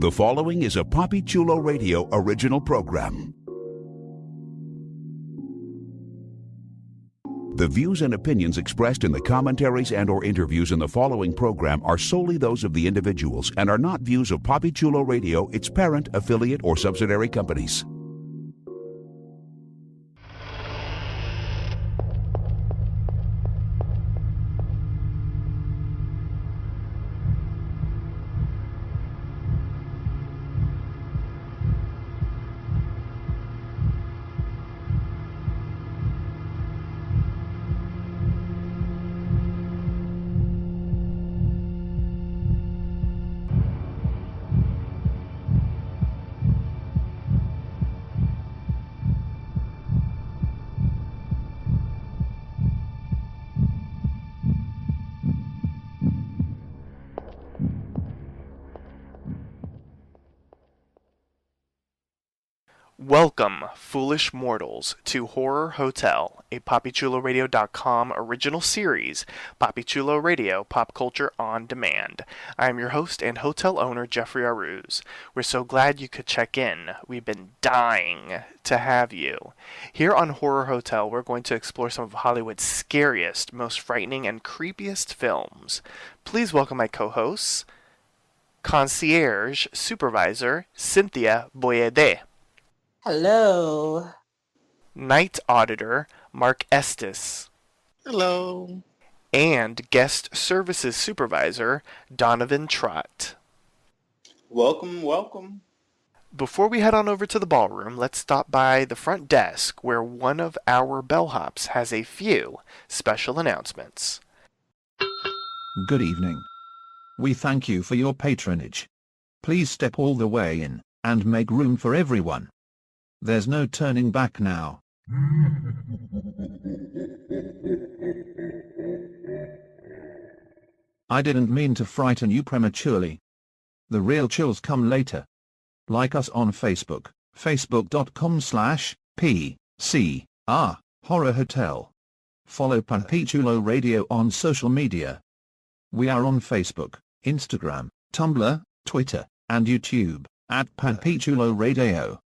The following is a Papi Chulo Radio original program. The views and opinions expressed in the commentaries and/or interviews in the following program are solely those of the individuals and are not views of Papi Chulo Radio, its parent, affiliate, or subsidiary companies. Welcome, foolish mortals, to Horror Hotel, a PapiChuloRadio.com original series, Papi Chulo Radio, Pop Culture on Demand. I am your host and hotel owner, Jeffrey Aruz. We're so glad you could check in. We've been dying to have you. Here on Horror Hotel, we're going to explore some of Hollywood's scariest, most frightening, and creepiest films. Please welcome my co-hosts, Concierge Supervisor Cynthia Boyede. Hello. Night Auditor Mark Estes. Hello. And Guest Services Supervisor Donovan Trott. Welcome, welcome. Before we head on over to the ballroom, let's stop by the front desk where one of our bellhops has a few special announcements. Good evening. We thank you for your patronage. Please step all the way in and make room for everyone. There's no turning back now. I didn't mean to frighten you prematurely. The real chills come later. Like us on Facebook, facebook.com/PCR Horror Hotel. Follow Papi Chulo Radio on social media. We are on Facebook, Instagram, Tumblr, Twitter, and YouTube, at Papi Chulo Radio.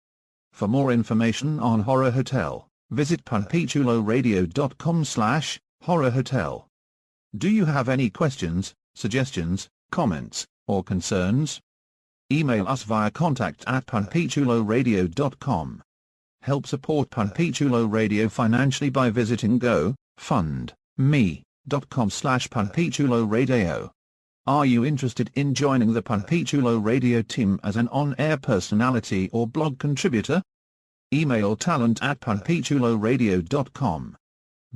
For more information on Horror Hotel, visit papichuloradio.com/Horror Hotel. Do you have any questions, suggestions, comments, or concerns? Email us via contact@papichuloradio.com. Help support Papi Chulo Radio financially by visiting gofundme.com/papichuloradio. Are you interested in joining the Papi Chulo Radio team as an on-air personality or blog contributor? Email talent@papichuloradio.com.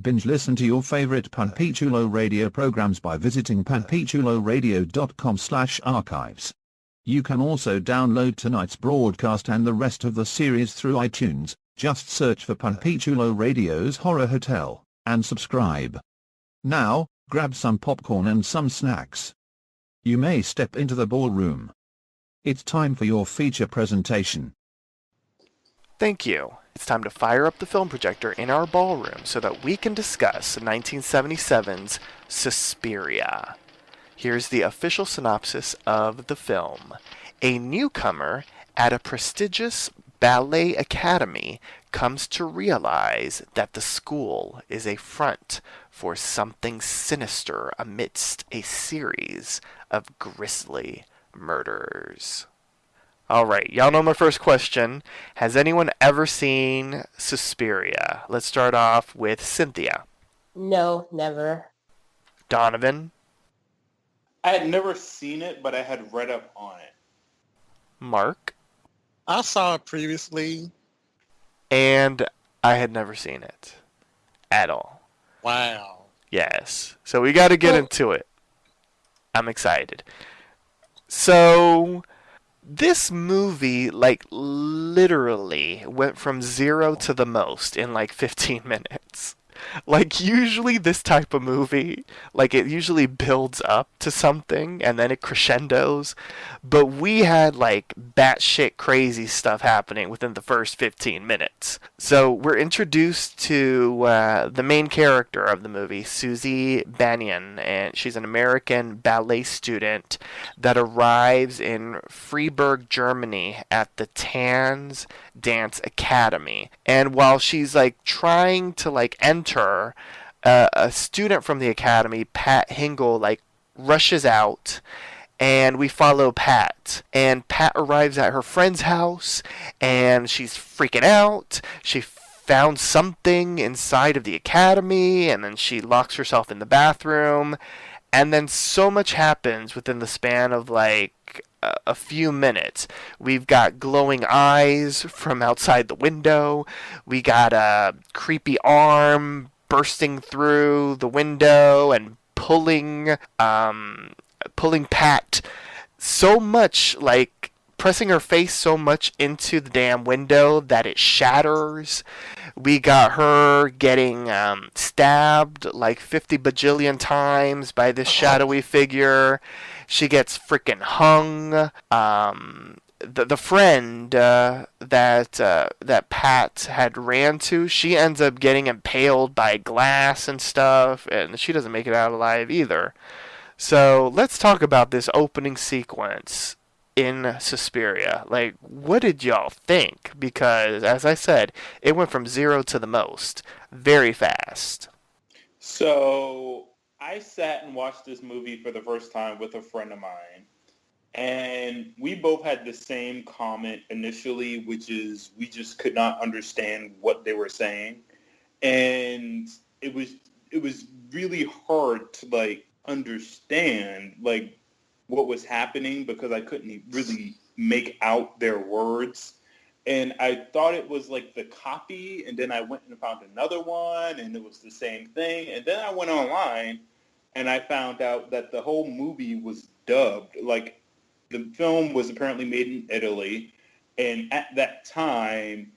Binge listen to your favorite Papi Chulo Radio programs by visiting papichuloradio.com/archives. You can also download tonight's broadcast and the rest of the series through iTunes. Just search for Papi Chulo Radio's Horror Hotel and subscribe. Now, grab some popcorn and some snacks. You may step into the ballroom. It's time for your feature presentation. Thank you. It's time to fire up the film projector in our ballroom so that we can discuss 1977's Suspiria. Here's the official synopsis of the film. A newcomer at a prestigious ballet academy comes to realize that the school is a front for something sinister amidst a series of grisly murders. Alright, y'all know my first question. Has anyone ever seen Suspiria? Let's start off with Cynthia. No, never. Donovan. I had never seen it, but I had read up on it. Mark. I saw it previously. And I had never seen it. At all. Wow. Yes. So we gotta get into it. I'm excited. So, this movie, literally went from zero to the most in 15 minutes. Like, usually this type of movie, like, it usually builds up to something and then it crescendos. But we had, like, batshit crazy stuff happening within the first 15 minutes. So we're introduced to the main character of the movie, Susie Banyan, and she's an American ballet student that arrives in Freiburg, Germany at the Tanz Dance Academy. And while she's like trying to like enter, a student from the academy, Pat Hingle, like rushes out, and we follow Pat. And Pat arrives at her friend's house, and she's freaking out. She found something inside of the academy, and then she locks herself in the bathroom. And then so much happens within the span of like a few minutes. We've got glowing eyes from outside the window. We got a creepy arm bursting through the window and pulling Pat so much, like pressing her face so much into the damn window that it shatters. We got her getting stabbed like 50 bajillion times by this shadowy figure. She gets freaking hung. The friend that Pat had ran to, she ends up getting impaled by glass and stuff, and she doesn't make it out alive either. So let's talk about this opening sequence in Suspiria. Like, what did y'all think? Because, as I said, it went from zero to the most very fast. So I sat and watched this movie for the first time with a friend of mine. And we both had the same comment initially, which is we just could not understand what they were saying. And it was really hard to like understand like what was happening because I couldn't really make out their words. And I thought it was like the copy, and then I went and found another one, and it was the same thing. And then I went online, and I found out that the whole movie was dubbed. Like, the film was apparently made in Italy, and at that time,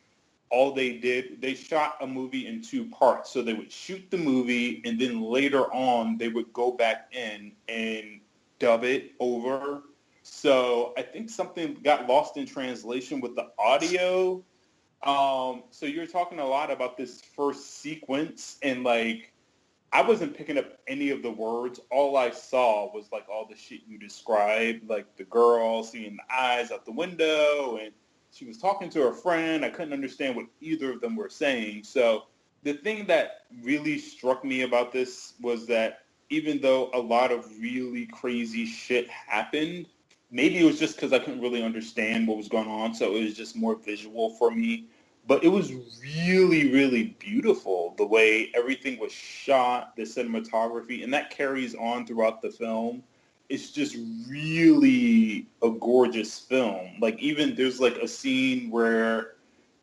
all they did, they shot a movie in two parts. So they would shoot the movie, and then later on, they would go back in and dub it over. So I think something got lost in translation with the audio. So you're talking a lot about this first sequence, and like I wasn't picking up any of the words. All I saw was like all the shit you described, like the girl seeing the eyes out the window, and she was talking to her friend. I couldn't understand what either of them were saying. So the thing that really struck me about this was that even though a lot of really crazy shit happened, maybe it was just because I couldn't really understand what was going on, so it was just more visual for me. But it was really, really beautiful, the way everything was shot, the cinematography, and that carries on throughout the film. It's just really a gorgeous film. Like, even there's like a scene where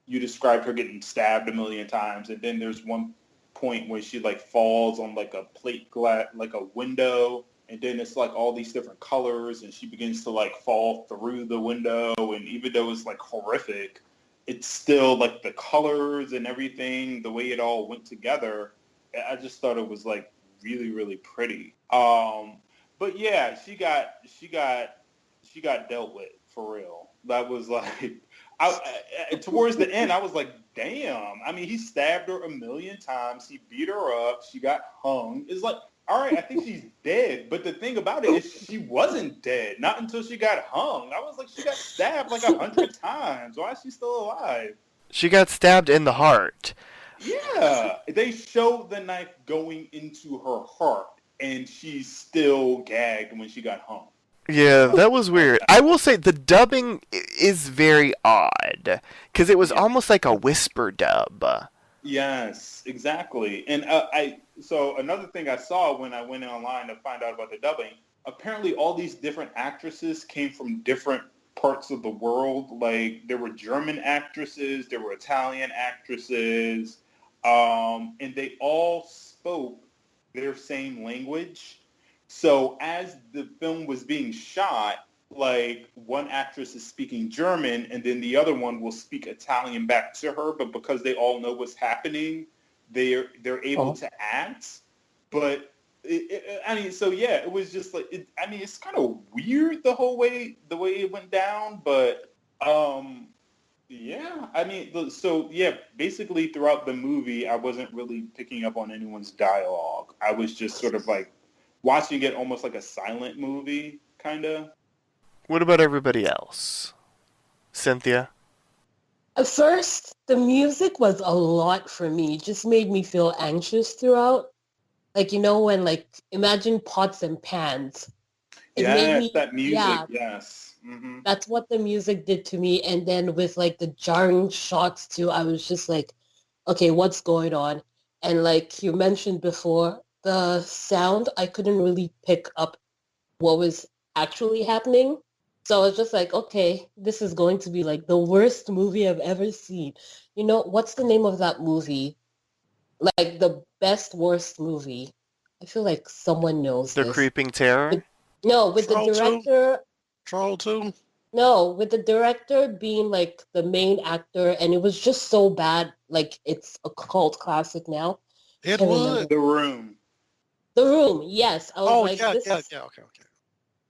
you described her getting stabbed a million times, and then there's one point where she like falls on like a plate glass, like a window, and then it's like all these different colors, and she begins to like fall through the window, and even though it's like horrific, it's still like the colors and everything, the way it all went together. I just thought it was like really, really pretty. But yeah, she got dealt with for real. That was like, towards the end, I was like, damn. I mean, he stabbed her a million times. He beat her up. She got hung. It's like, all right, I think she's dead. But the thing about it is she wasn't dead. Not until she got hung. I was like, she got stabbed like 100 times. Why is she still alive? She got stabbed in the heart. Yeah. They showed the knife going into her heart, and she's still gagged when she got hung. Yeah, that was weird. I will say the dubbing is very odd because it was almost like a whisper dub. Yes, exactly. And so another thing I saw when I went online to find out about the dubbing, apparently all these different actresses came from different parts of the world. Like, there were German actresses, there were Italian actresses, and they all spoke their same language. So as the film was being shot, like, one actress is speaking German and then the other one will speak Italian back to her, but because they all know what's happening, they're able Oh. to act, but it was just like it's kind of weird the way it went down, but yeah, basically throughout the movie, I wasn't really picking up on anyone's dialogue. I was just sort of like watching it almost like a silent movie, kind of. What about everybody else? Cynthia? At first, the music was a lot for me. It just made me feel anxious throughout. Like, when, like, imagine pots and pans. It made Yes, me, that music, yeah, yes. Hmm. that's what the music did to me. And then with, like, the jarring shots, too, I was just like, okay, what's going on? And like you mentioned before, the sound, I couldn't really pick up what was actually happening. So I was just like, okay, this is going to be like the worst movie I've ever seen. What's the name of that movie? Like the best worst movie. I feel like someone knows The this. Creeping Terror? No, with the Troll 2? director, Troll 2? no, with the director being like the main actor, and it was just so bad. Like it's a cult classic now. I Ed can't Wood? remember. The Room. The Room, yes. I was Oh, like, yeah, this yeah, is yeah, okay.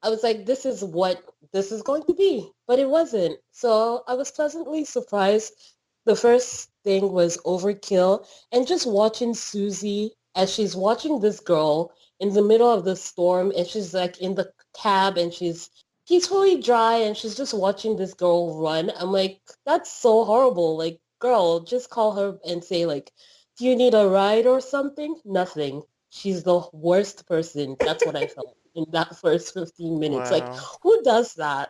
I was like, this is what this is going to be, but it wasn't. So I was pleasantly surprised. The first thing was overkill, and just watching Susie as she's watching this girl in the middle of the storm, and she's like in the cab, and she's peacefully dry, and she's just watching this girl run. I'm like, that's so horrible. Like, girl, just call her and say like, do you need a ride or something? Nothing. She's the worst person. That's what I felt in that first 15 minutes. Like, Wow. who does that?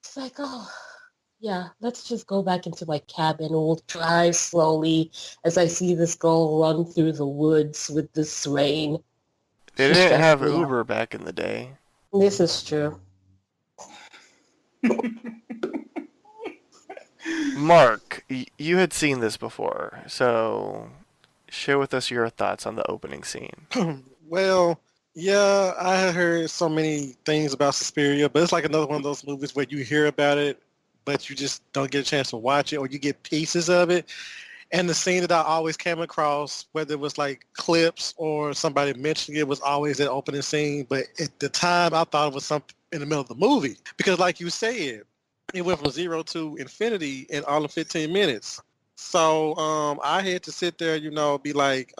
It's like, oh, yeah, let's just go back into my cabin. We'll drive slowly as I see this girl run through the woods with this rain. They She didn't stressed have me out. Uber back in the day. This is true. Mark, you had seen this before, so share with us your thoughts on the opening scene. Well, yeah, I had heard so many things about Suspiria, but it's like another one of those movies where you hear about it, but you just don't get a chance to watch it, or you get pieces of it. And the scene that I always came across, whether it was like clips or somebody mentioning it, was always that opening scene. But at the time, I thought it was something in the middle of the movie. Because like you said, it went from 0 to infinity in all of 15 minutes. So I had to sit there, be like,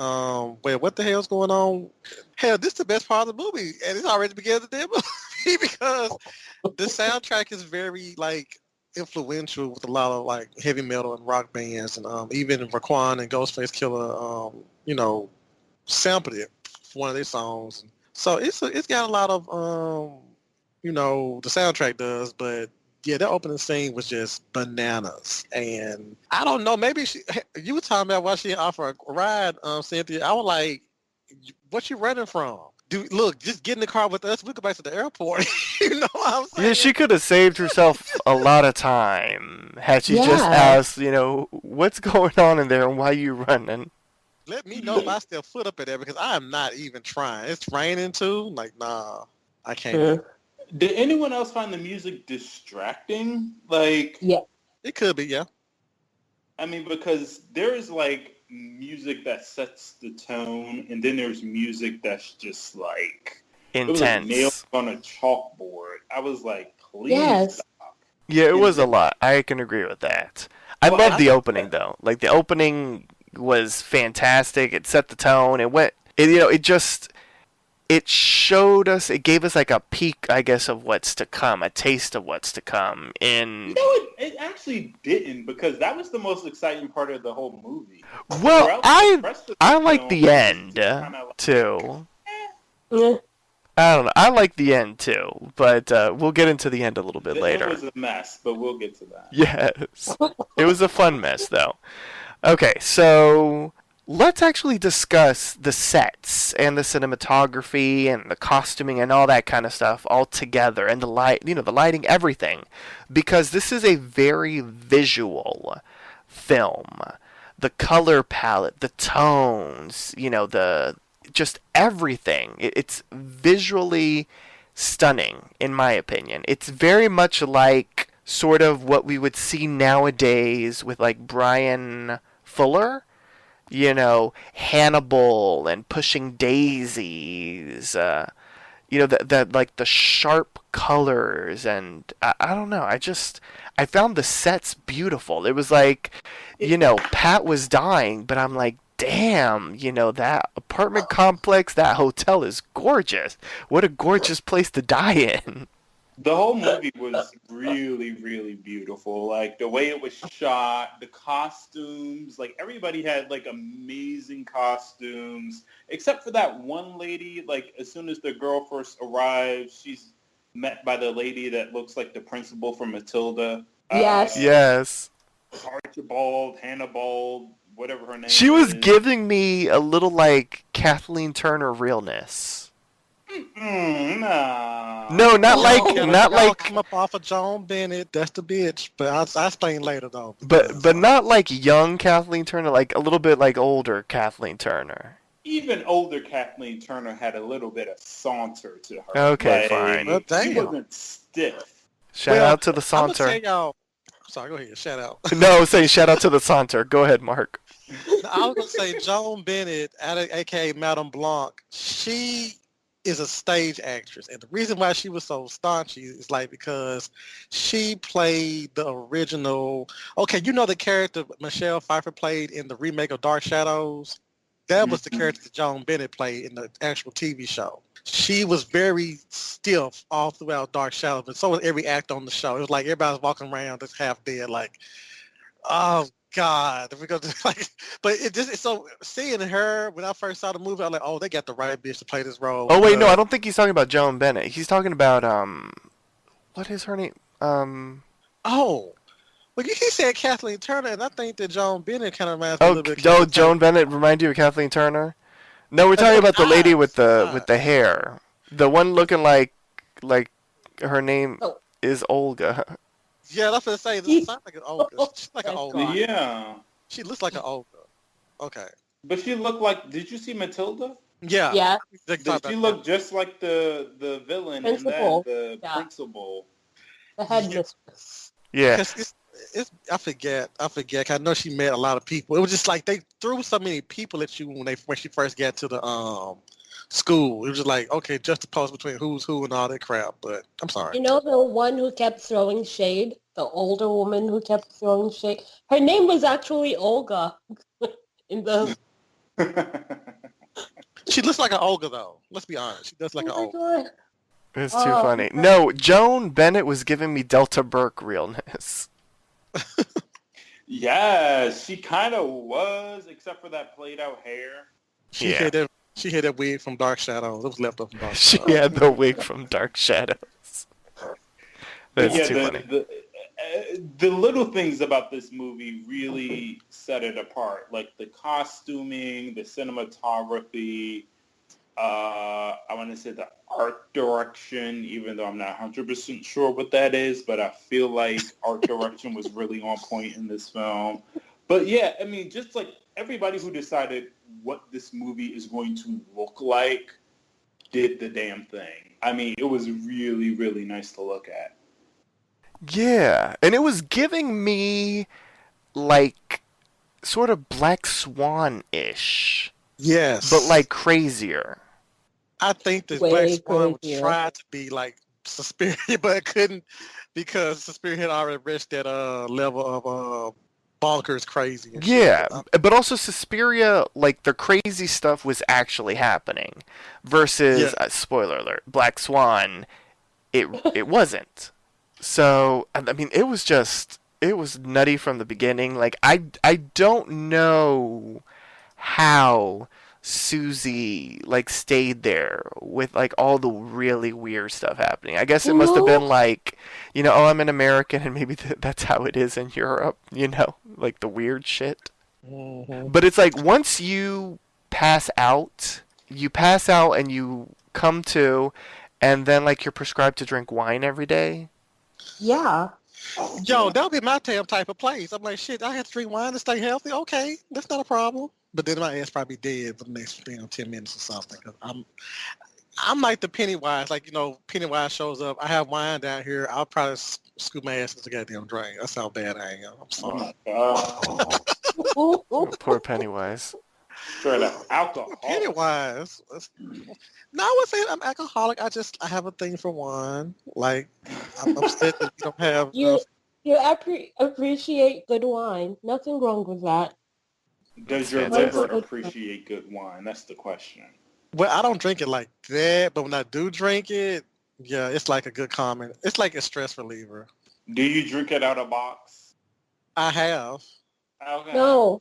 wait, what the hell's going on? Hell, this is the best part of the movie. And it's already beginning of the damn movie because the soundtrack is very, like, influential with a lot of, like, heavy metal and rock bands. And even Raekwon and Ghostface Killer, sampled it for one of their songs. So it's got a lot of, the soundtrack does, but yeah, that opening scene was just bananas. And I don't know, maybe you were talking about why she didn't offer a ride, Cynthia. I was like, what you running from? Look, just get in the car with us. We go back to the airport. You know what I'm saying? Yeah, she could have saved herself a lot of time had she just Yeah. asked, what's going on in there and why you running? Let me know if I step foot up in there because I am not even trying. It's raining too. Like, nah, I can't. True. Did anyone else find the music distracting? Like, Yeah. It could be, yeah. I mean, because there is like music that sets the tone, and then there's music that's just like it was like nails Intense. on a chalkboard. I was like, please Yes. stop. Yeah, it was a lot. I can agree with that. I Well, love the opening though. Like the opening was fantastic. It set the tone. It showed us, it gave us like a peek, I guess, of what's to come, a taste of what's to come. You know, it actually didn't, because that was the most exciting part of the whole movie. Well, Throughout the rest of the I like film, the it was end just kinda like, too. Yeah. I don't know. I like the end too, but we'll get into the end a little bit It later. was a mess, but we'll get to that. Yes. It was a fun mess though. Okay, so let's actually discuss the sets and the cinematography and the costuming and all that kind of stuff all together, and the lighting, everything, because this is a very visual film. The color palette, the tones, the just everything. It's visually stunning, in my opinion. It's very much like sort of what we would see nowadays with like Brian Fuller Hannibal and Pushing Daisies. That like the sharp colors, and I don't know. I found the sets beautiful. It was like, Pat was dying, but I'm like, damn, that apartment complex, that hotel is gorgeous. What a gorgeous place to die in. The whole movie was really, really beautiful. Like the way it was shot, the costumes, like everybody had like amazing costumes, except for that one lady. Like as soon as the girl first arrives, she's met by the lady that looks like the principal from Matilda. Yes. Yes. Archibald, Hannibal, whatever her name She was is. giving me a little like Kathleen Turner realness. Nah. No, not like, No. not like, come up off of John Bennett. That's the bitch. But I'll explain later though. but not like young Kathleen Turner, like a little bit like older Kathleen Turner. Even older Kathleen Turner had a little bit of saunter to her. Okay, fine. Well, She damn. wasn't stiff. Shout out to the I'm gonna Saunter. tell y'all. Sorry, go ahead. Shout out. No, I was saying shout out to the Saunter. Go ahead, Mark. I was gonna say Joan Bennett, aka Madame Blanc. She is a stage actress, and the reason why she was so staunchy is like because she played the original. Okay, the character Michelle Pfeiffer played in the remake of Dark Shadows. That was the character that Joan Bennett played in the actual TV show. She was very stiff all throughout Dark Shadows, but so was every actor on the show. It was like everybody was walking around just half dead, like, oh God, because like, but it's so seeing her when I first saw the movie, I was like, oh, they got the right bitch to play this role. Oh wait, no, I don't think he's talking about Joan Bennett. He's talking about what is her name? Oh, well, he said Kathleen Turner, and I think that Joan Bennett kind of reminds me a Oh, little bit. of oh, Kathleen Joan Turner. Bennett remind you of Kathleen Turner? No, we're talking about the lady with the hair, the one looking like her name Oh. is Olga. Yeah, that's what I say. This sounds like an Olga. She's like an My Olga. God. Yeah. She looks like an Olga. Okay. But she looked like, did you see Matilda? Yeah. Yeah. She looked just like the villain Principal. and the Yeah. principal. The headmistress. Yeah. It's I forget. I know she met a lot of people. It was just like they threw so many people at you when she first got to the school. It was just like, okay, just to post between who's who and all that crap. But I'm sorry. You know the one who kept throwing shade? The older woman who kept throwing shade? Her name was actually Olga. In the... She looks like an Olga though. Let's be honest. She does like an Oh my Olga. God. It's too Oh. funny. No, Joan Bennett was giving me Delta Burke realness. Yeah, she kind of was, except for that played out hair. She Yeah. had that. She had that wig from Dark Shadows. It was left up from Dark She Shadows. had the wig from Dark Shadows. That's Yeah, too funny. the little things about this movie really set it apart, like the costuming, the cinematography. I want to say the art direction, even though I'm not 100% sure what that is, but I feel like art direction was really on point in this film. But yeah, I mean, just like everybody who decided what this movie is going to look like did the damn thing. I mean, it was really, really nice to look at. Yeah, and it was giving me like sort of Black Swan-ish, Yes. but like crazier. I think that Way Black Swan crazier. tried to be like Suspiria, but it couldn't because Suspiria had already reached that level of bonkers crazy. And Yeah, shit. but also Suspiria, like the crazy stuff was actually happening, versus Yeah. spoiler alert, Black Swan, it wasn't. So I mean, it was nutty from the beginning. Like I don't know how Susie like stayed there with like all the really weird stuff happening. I guess it must have been like, oh, I'm an American and maybe that's how it is in Europe, like the weird shit. Mhm. But it's like once you pass out and you come to, and then like you're prescribed to drink wine every day. Yeah. Yo, that would be my type of place. I'm like, shit, I have to drink wine to stay healthy. Okay, that's not a problem. But then my ass probably dead for the next 10 minutes or something. 'Cause I'm like the Pennywise. Like, Pennywise shows up. I have wine down here. I'll probably scoop my ass into the goddamn drain. That's how bad I am. I'm sorry. Oh. Poor Pennywise. Straight up alcohol. Pennywise. No, I would say I'm alcoholic. I have a thing for wine. Like, I'm upset that you don't have You appreciate good wine. Nothing wrong with that. Does your Fantastic. liver appreciate good wine? That's the question. Well, I don't drink it like that, but when I do drink it, yeah, it's like a good comment. It's like a stress reliever. Do you drink it out of box? I have. Okay. No.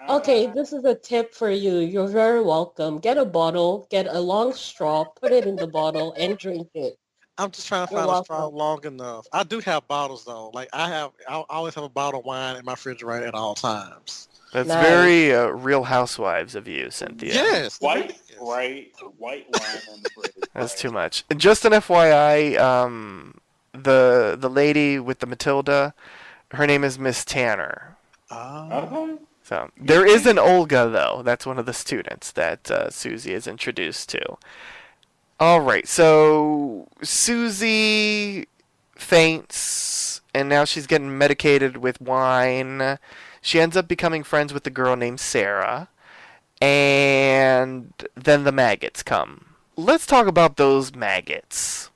Okay, Ah. this is a tip for you. You're very welcome. Get a bottle, get a long straw, put it in the bottle, and drink it. I'm just trying to You're find a straw welcome. long enough. I do have bottles though. Like I always have a bottle of wine in my refrigerator at all times. That's Nice. very Real Housewives of you, Cynthia. Yes. White, yes. right? White wine on the fridge. That's right. too much. And just an FYI, the lady with the Matilda, her name is Miss Tanner. Okay. So there is an Olga though. That's one of the students that Susie is introduced to. All right, so Susie faints, and now she's getting medicated with wine. She ends up becoming friends with a girl named Sarah, and then the maggots come. Let's talk about those maggots.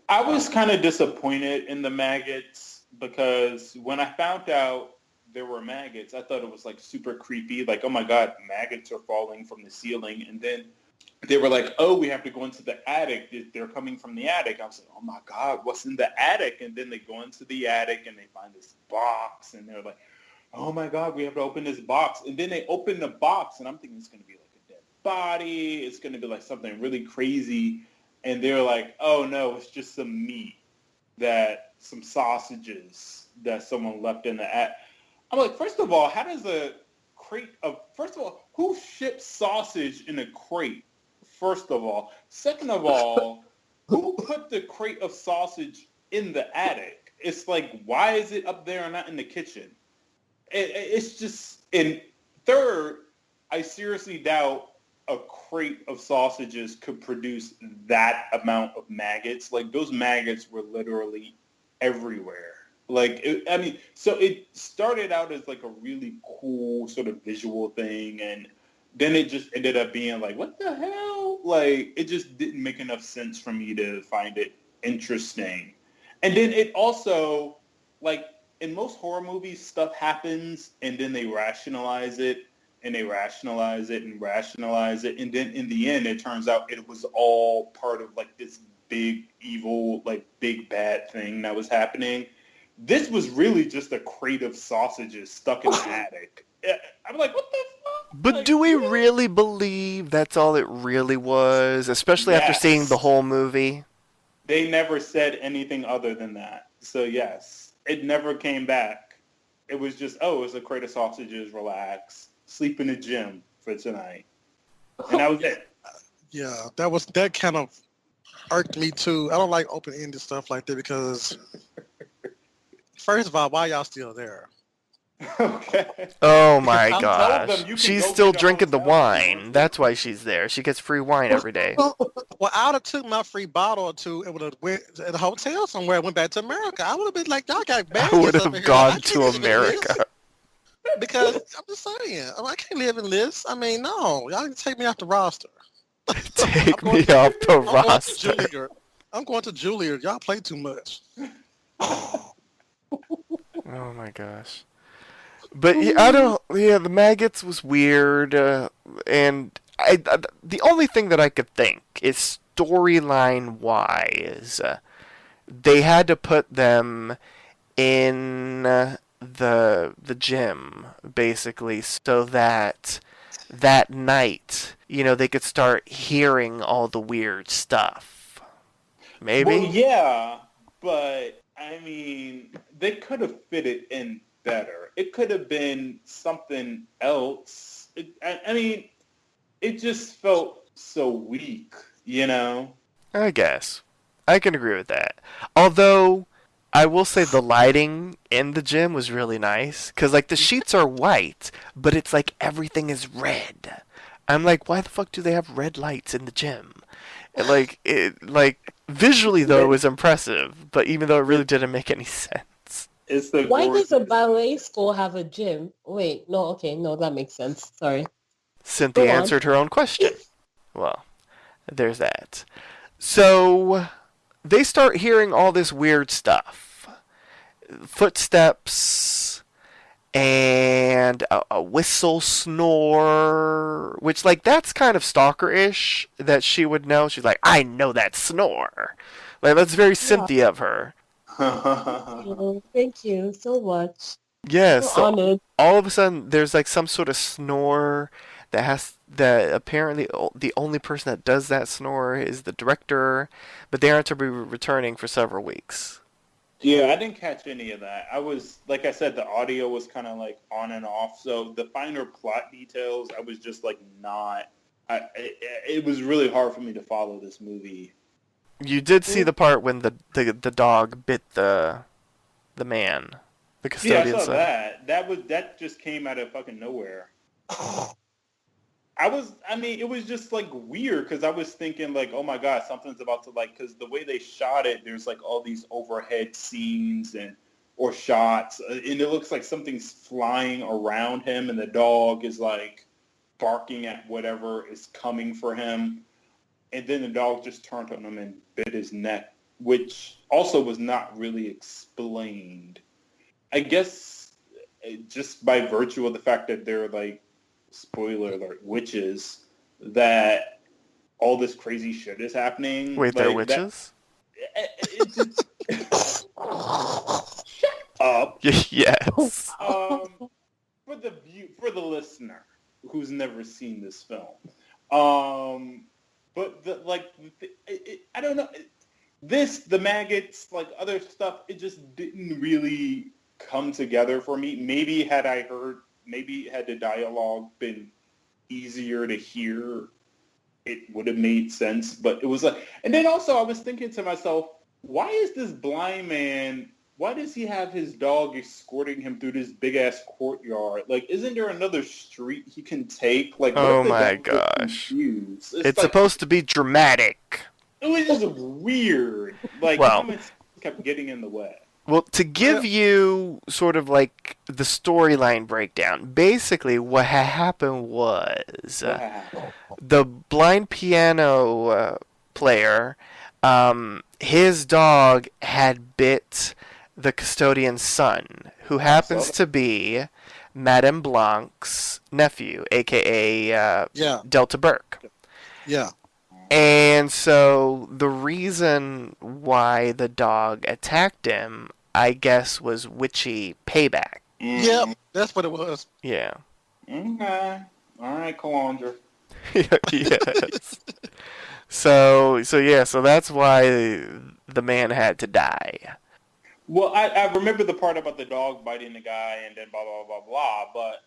I was kind of disappointed in the maggots because when I found out there were maggots, I thought it was like super creepy. Like, oh my God, maggots are falling from the ceiling. And then they were like, oh, we have to go into the attic. They're coming from the attic. I was like, oh my God, what's in the attic? And then they go into the attic and they find this box and they're like, oh my God, we have to open this box. And then they open the box and I'm thinking it's going to be like a dead body. It's going to be like something really crazy. And they're like, oh no, it's just some meat, some sausages that someone left in the attic. I'm like, first of all, who ships sausage in a crate? First of all. Second of all, who put the crate of sausage in the attic? It's like, why is it up there and not in the kitchen? It's just, and third, I seriously doubt a crate of sausages could produce that amount of maggots. Like, those maggots were literally everywhere. Like, so it started out as like a really cool sort of visual thing, and then it just ended up being like, what the hell? Like, it just didn't make enough sense for me to find it interesting. And then it also, like, in most horror movies, stuff happens, and then they rationalize it, and they rationalize it, and rationalize it, and then in the end, it turns out it was all part of, like, this big, evil, like, big, bad thing that was happening. This was really just a crate of sausages stuck in the attic. I'm like, what the fuck? But Like, do we what? really believe that's all it really was? Especially after seeing the Yes. whole movie? They never said anything other than that. So yes, it never came back. It was just, oh, it was a crate of sausages, relax, sleep in the gym for tonight. And that was it. Yeah, that kind of irked me too. I don't like open-ended stuff like that because, first of all, why y'all still there? Okay. Oh my I'm telling gosh. them you can She's go still get a drinking the hotel if you wine. want to. That's why she's there. She gets free wine every day. Well, I would have took my free bottle or two and would have went at a hotel somewhere and went back to America. I would have been like, y'all got I baggage would up have in here. gone I can't to live in this. America. Because I'm just saying, I can't live in this. I mean, no, y'all can take me off the roster. Take I'm me going- off the I'm going to roster. Juilliard. I'm going to Juilliard. Y'all play too much. Oh my gosh. But yeah, I don't. Yeah, the maggots was weird, and the only thing that I could think is storyline wise, they had to put them in the gym basically, so that that night, they could start hearing all the weird stuff. Maybe. Well, yeah, but I mean, they could have fit it in better. It could have been something else. I mean, it just felt so weak, I guess. I can agree with that. Although, I will say the lighting in the gym was really nice. Because, like, the sheets are white, but it's like everything is red. I'm like, why the fuck do they have red lights in the gym? And, like, visually, though, it was impressive. But even though it really didn't make any sense. It's the Why does a gorgeous. ballet school have a gym? Wait, no, okay, no, that makes sense. Sorry. Cynthia Go on. answered her own question. Well, there's that. So they start hearing all this weird stuff. Footsteps and a whistle snore, which, like, that's kind of stalker-ish that she would know. She's like, I know that snore. Like, that's very Yeah, Cynthia of her. thank you so much. Yeah, So so honored. all of a sudden there's like some sort of snore that apparently the only person that does that snore is the director, but they aren't to be returning for several weeks. Yeah, I didn't catch any of that. I was, like I said, the audio was kind of like on and off. So the finer plot details, I was just like not. It was really hard for me to follow this movie. You did see Mm. the part when the dog bit the man, the Yeah, I custodian's saw son. that. That just came out of fucking nowhere. I mean, it was just like weird because I was thinking like, oh my God, something's about to like, because the way they shot it, there's like all these overhead scenes or shots, and it looks like something's flying around him, and the dog is like barking at whatever is coming for him, and then the dog just turned on him and bit his neck, which also was not really explained. I guess just by virtue of the fact that they're like, spoiler alert, witches, that all this crazy shit is happening. Wait, they're Like that, witches? it just shut up. Yes. For the listener who's never seen this film, but I don't know. The maggots, like other stuff, it just didn't really come together for me. Maybe had the dialogue been easier to hear, it would have made sense. But it was like, and then also I was thinking to myself, why is this blind man, why does he have his dog escorting him through this big ass courtyard? Like, isn't there another street he can take? Like, what Oh if the my dog gets gosh. confused? It's like, supposed to be dramatic. it was just weird. Like, Well, common sense kept getting in the way. Well, to give you sort of like the storyline breakdown, basically what had happened was What happened? the blind piano player, his dog had bit the custodian's son, who happens to be Madame Blanc's nephew, aka Yeah, Delta Burke. yeah. And so the reason why the dog attacked him, I guess, was witchy payback. Yep, that's what it was. Yeah. Okay. All right, Calandra. Yes. So that's why the man had to die. Well, I remember the part about the dog biting the guy and then blah, blah, blah, blah, but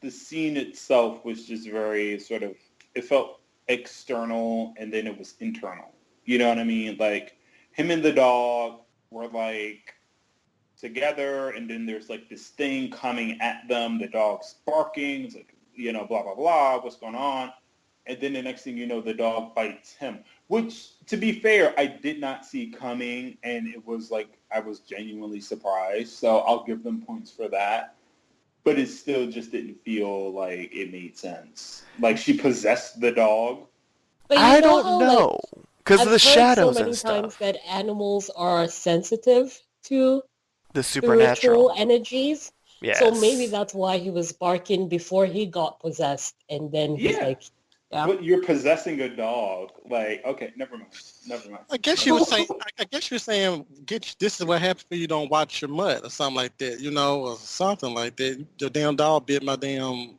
the scene itself was just very sort of, it felt external and then it was internal. You know what I mean? Like, him and the dog were like together, and then there's like this thing coming at them. The dog's barking. It's like, blah, blah, blah. What's going on? And then the next thing you know, the dog bites him. Which, to be fair, I did not see coming, and it was like I was genuinely surprised. So I'll give them points for that. But it still just didn't feel like it made sense. Like, she possessed the dog. But I how, don't know. Because of I've the heard shadows so many and stuff. times that animals are sensitive to The spiritual supernatural. energies. Yes. So maybe that's why he was barking before he got possessed, and then he's Yeah. like, yeah. But you're possessing a dog. Like, okay, never mind. I guess you were saying. I guess you're saying, this is what happens when you don't watch your mud or something like that, or something like that. Your damn dog bit my damn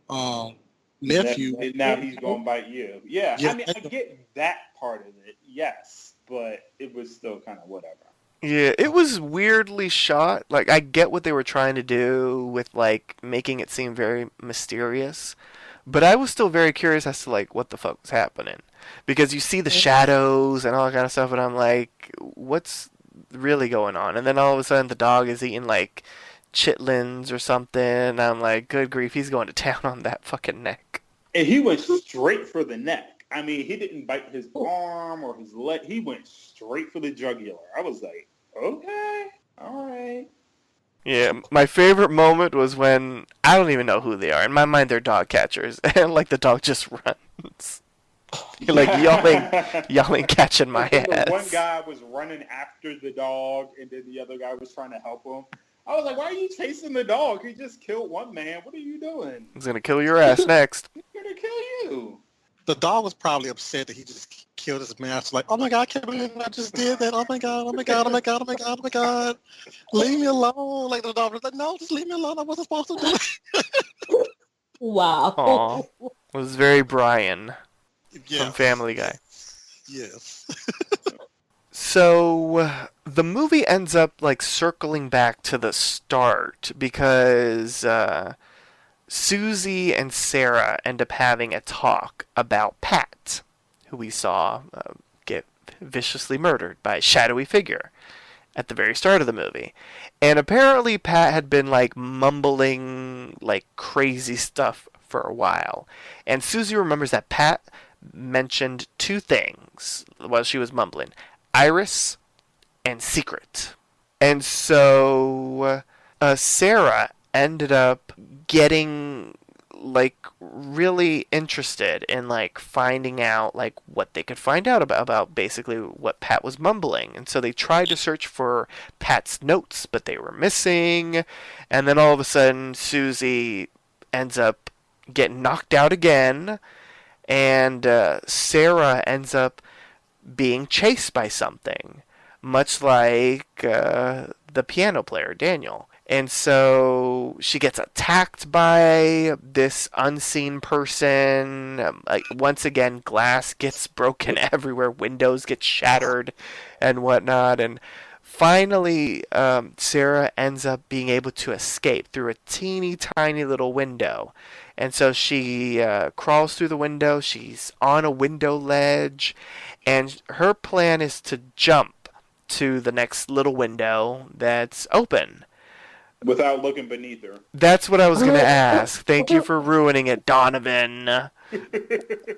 nephew. And now he's going to bite you. Yeah, Yeah. I mean, I get that part of it, yes, but it was still kind of whatever. Yeah, it was weirdly shot. Like, I get what they were trying to do with, like, making it seem very mysterious. But I was still very curious as to, like, what the fuck was happening. Because you see the shadows and all that kind of stuff, and I'm like, what's really going on? And then all of a sudden the dog is eating, like, chitlins or something, and I'm like, good grief, he's going to town on that fucking neck. And he went straight for the neck. I mean, he didn't bite his arm or his leg. He went straight for the jugular. I was like, okay, all right. Yeah, my favorite moment was when I don't even know who they are. In my mind, they're dog catchers, and like the dog just runs, like yelling, catching my And then the one ass. guy was running after the dog, and then the other guy was trying to help him. I was like, why are you chasing the dog? He just killed one man. What are you doing? He's gonna kill your ass next. He's going to kill you. The dog was probably upset that he just killed his master. Like, oh my God, I can't believe I just did that. Oh my God, oh my God, oh my God, oh my God, oh my God. Leave me alone. Like the dog was like, no, just leave me alone. I wasn't supposed to do it. Wow. Aw, it was very Brian Yeah. from Family Guy. Yes. So the movie ends up like circling back to the start because Susie and Sarah end up having a talk about Pat, who we saw get viciously murdered by a shadowy figure at the very start of the movie. And apparently Pat had been like mumbling like crazy stuff for a while. And Susie remembers that Pat mentioned two things while she was mumbling: Iris and secret. And so Sarah ended up getting like really interested in like finding out like what they could find out about basically what Pat was mumbling. And so they tried to search for Pat's notes, but they were missing. And then all of a sudden Susie ends up getting knocked out again, and Sarah ends up being chased by something, much like the piano player, Daniel. And so she gets attacked by this unseen person. Like once again, glass gets broken everywhere, windows get shattered, and whatnot. And finally, Sarah ends up being able to escape through a teeny tiny little window. And so she crawls through the window. She's on a window ledge, and her plan is to jump to the next little window that's open. Without looking beneath her. That's what I was going to ask. Thank you for ruining it, Donovan.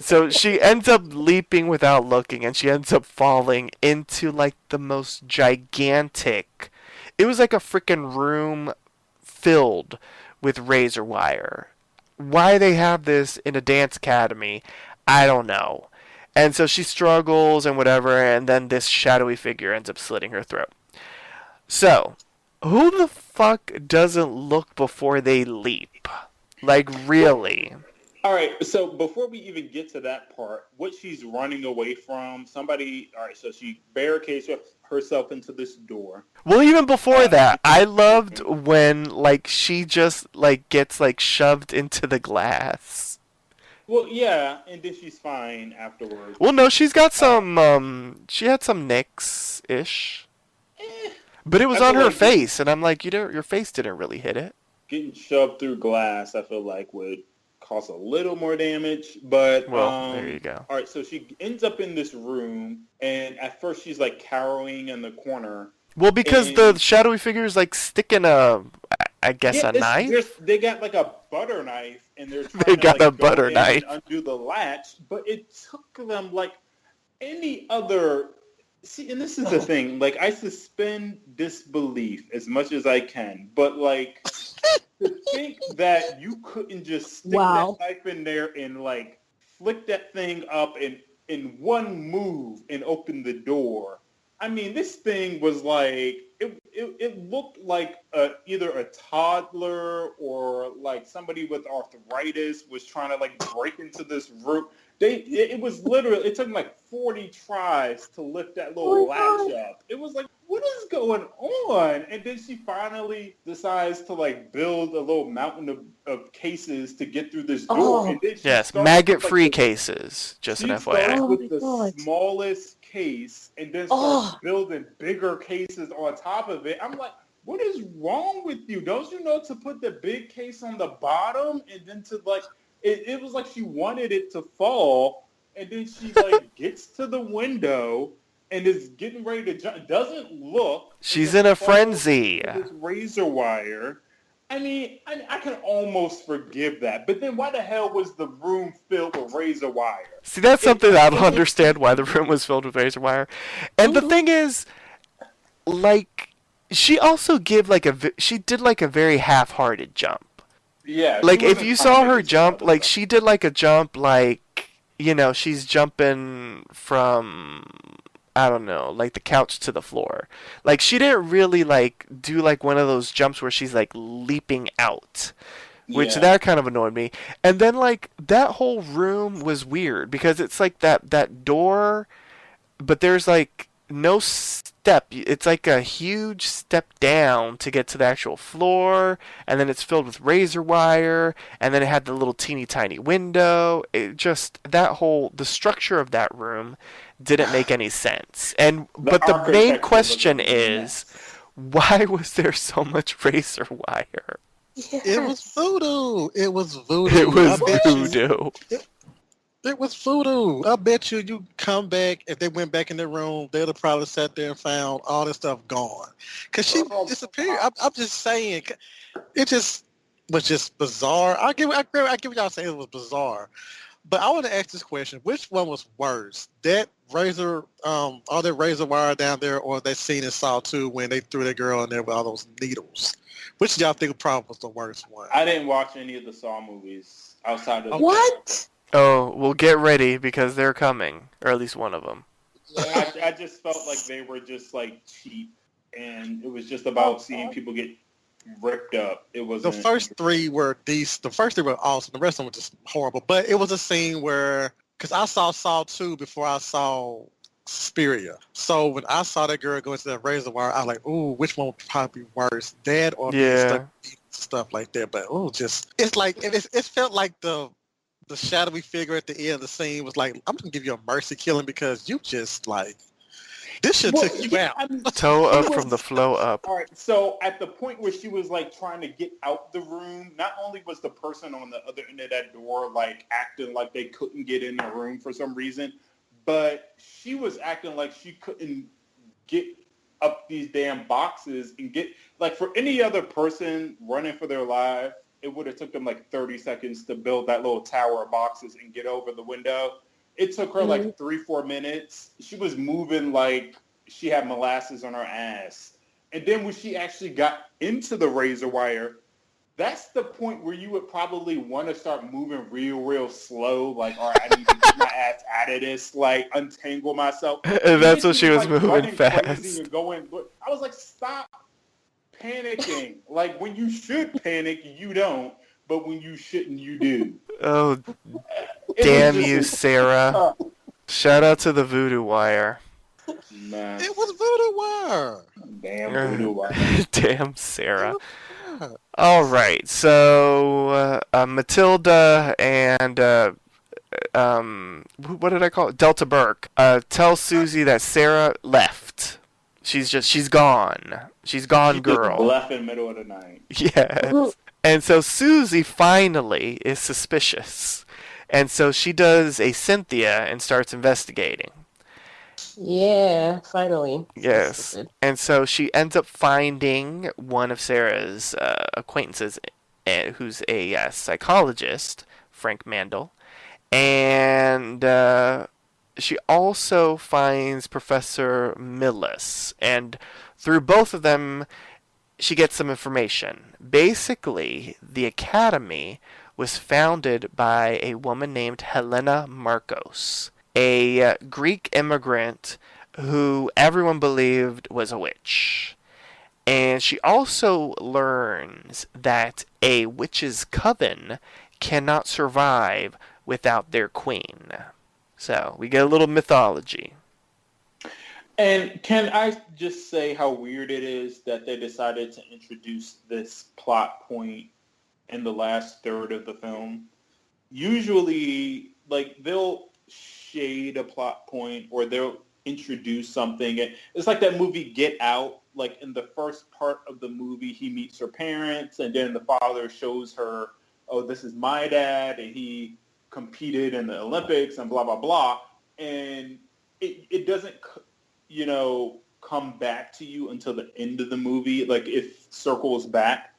So she ends up leaping without looking, and she ends up falling into like the most gigantic... It was like a freaking room filled with razor wire. Why they have this in a dance academy, I don't know. And so she struggles and whatever, and then this shadowy figure ends up slitting her throat. So, who the fuck doesn't look before they leap? Like, really? All right, so before we even get to that part, what she's running away from, somebody, all right, so she barricades herself into this door. Well, even before that, I loved when, like, she just, like, gets, like, shoved into the glass. Well, yeah, and then she's fine afterwards. Well, no, she's got some, she had some nicks-ish. But it was on her face, and I'm like, your face didn't really hit it. Getting shoved through glass, I feel like, would cause a little more damage. But, well, there you go. All right, so she ends up in this room, and at first she's, like, cowering in the corner. Well, because the shadowy figure is, like, sticking a knife? They got, like, a butter knife, and they're trying They got to, like, a butter knife. And undo the latch, but it took them, like, any other... See, and this is the thing. Like, I suspend disbelief as much as I can, but like, to think that you couldn't just stick that knife in there and like flick that thing up and in one move and open the door. I mean, this thing was like it looked like either a toddler or like somebody with arthritis was trying to like break into this room. It was literally, it took like 40 tries to lift that little latch up. It was like, what is going on? And then she finally decides to like build a little mountain of cases to get through this door. And then yes, maggot-free cases, just an FYI. She starts with the smallest case and then starts building bigger cases on top of it. I'm like, what is wrong with you? Don't you know to put the big case on the bottom and then to like... It was like she wanted it to fall, and then she like gets to the window and is getting ready to jump. Doesn't look. She's in a frenzy. This razor wire. I mean, I can almost forgive that. But then why the hell was the room filled with razor wire? See, that's something I don't understand, why the room was filled with razor wire. And the thing is, like, she also she did like a very half-hearted jump. Yeah, she Like if wasn't you trying to saw make her it some jump, other like stuff. she did like a jump like she's jumping from I don't know, like the couch to the floor. Like she didn't really like do like one of those jumps where she's like leaping out, which Yeah. that kind of annoyed me. And then like that whole room was weird because it's like that door, but there's like no step. It's like a huge step down to get to the actual floor, and then it's filled with razor wire, and then it had the little teeny tiny window. It just the structure of that room didn't make any sense. And The but the main architecture was a question is, mess. why was there so much razor wire? It was Yes. voodoo. It was It voodoo. I was bet you. voodoo. It was voodoo. I bet you come back, if they went back in the room, they'd have probably sat there and found all this stuff gone. Because she disappeared. I'm just saying, it just was just bizarre. I give y'all saying it was bizarre. But I want to ask this question. Which one was worse? That all that razor wire down there, or that scene in Saw 2 when they threw that girl in there with all those needles? Which of y'all think probably was the worst one? I didn't watch any of the Saw movies outside of the Okay. What? Oh, well, get ready because they're coming, or at least one of them. Yeah. I just felt like they were just like cheap, and it was just about seeing people get ripped up. It The wasn't. first three were decent. The first three were awesome. The rest of them were just horrible. But it was a scene where, because I saw Saw 2 before I saw Suspiria. So when I saw that girl go into that razor wire, I was like, ooh, which one would probably be worse? That or being stuck Yeah. in stuff like that. But it's like, it felt like the shadowy figure at the end of the scene was like, I'm going to give you a mercy killing because you just like, this should Well, took you yeah, out. I mean, Toe she up was from the flow up. all right. So at the point where she was like trying to get out the room, not only was the person on the other end of that door like acting like they couldn't get in the room for some reason, but she was acting like she couldn't get up these damn boxes and get like for any other person running for their life, it would have took them like 30 seconds to build that little tower of boxes and get over the window. It took her Mhm. like 3-4 minutes. She was moving like she had molasses on her ass. And then when she actually got into the razor wire, that's the point where you would probably want to start moving real slow. Like, all right, I need to get my ass out of this, like untangle myself. And then That's what she she was was like moving running crazy fast. and going. I was like, stop panicking. Like when you should panic, you don't. But when you shouldn't, you do. Oh, It was damn just you, Sarah. uh, Shout out to the voodoo wire. It mess. was voodoo wire. Damn voodoo wire. Damn, It Sarah. was wire. All right, so Matilda and what did I call it? Delta Burke tell Susie that Sarah left. She's gone. She's gone, She just girl. left in the middle of the night. Mhm. Yes. And so Susie finally is suspicious. And so she does a Cynthia and starts investigating. Yeah, finally. So Yes. stupid. And so she ends up finding one of Sarah's acquaintances, who's a psychologist, Frank Mandel. And she also finds Professor Millis. And through both of them, she gets some information. Basically, the Academy was founded by a woman named Helena Marcos, a Greek immigrant who everyone believed was a witch. And she also learns that a witch's coven cannot survive without their queen. So we get a little mythology. And can I just say how weird it is that they decided to introduce this plot point in the last third of the film? Usually, like, they'll shade a plot point or they'll introduce something. And it's like that movie Get Out. Like, in the first part of the movie, he meets her parents, and then the father shows her, oh, this is my dad, and he competed in the Olympics and blah, blah, blah. And it doesn't come back to you until the end of the movie. Like it circles back.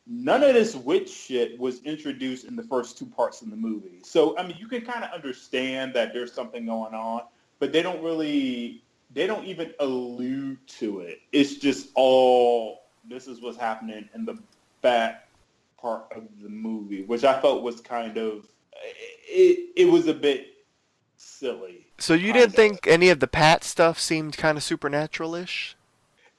None of this witch shit was introduced in the first two parts of the movie. So, I mean, you can kind of understand that there's something going on, but they don't really they don't even allude to it. It's just all, this is what's happening in the back part of the movie, which I felt was kind of, it was a bit silly. So you didn't think any of the Pat stuff seemed kind of supernatural-ish?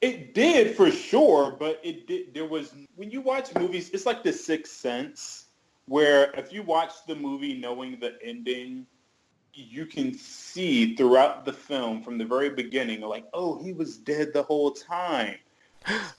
It did for sure, but it did. There was, when you watch movies, it's like The Sixth Sense, where if you watch the movie knowing the ending, you can see throughout the film from the very beginning, like, oh, he was dead the whole time.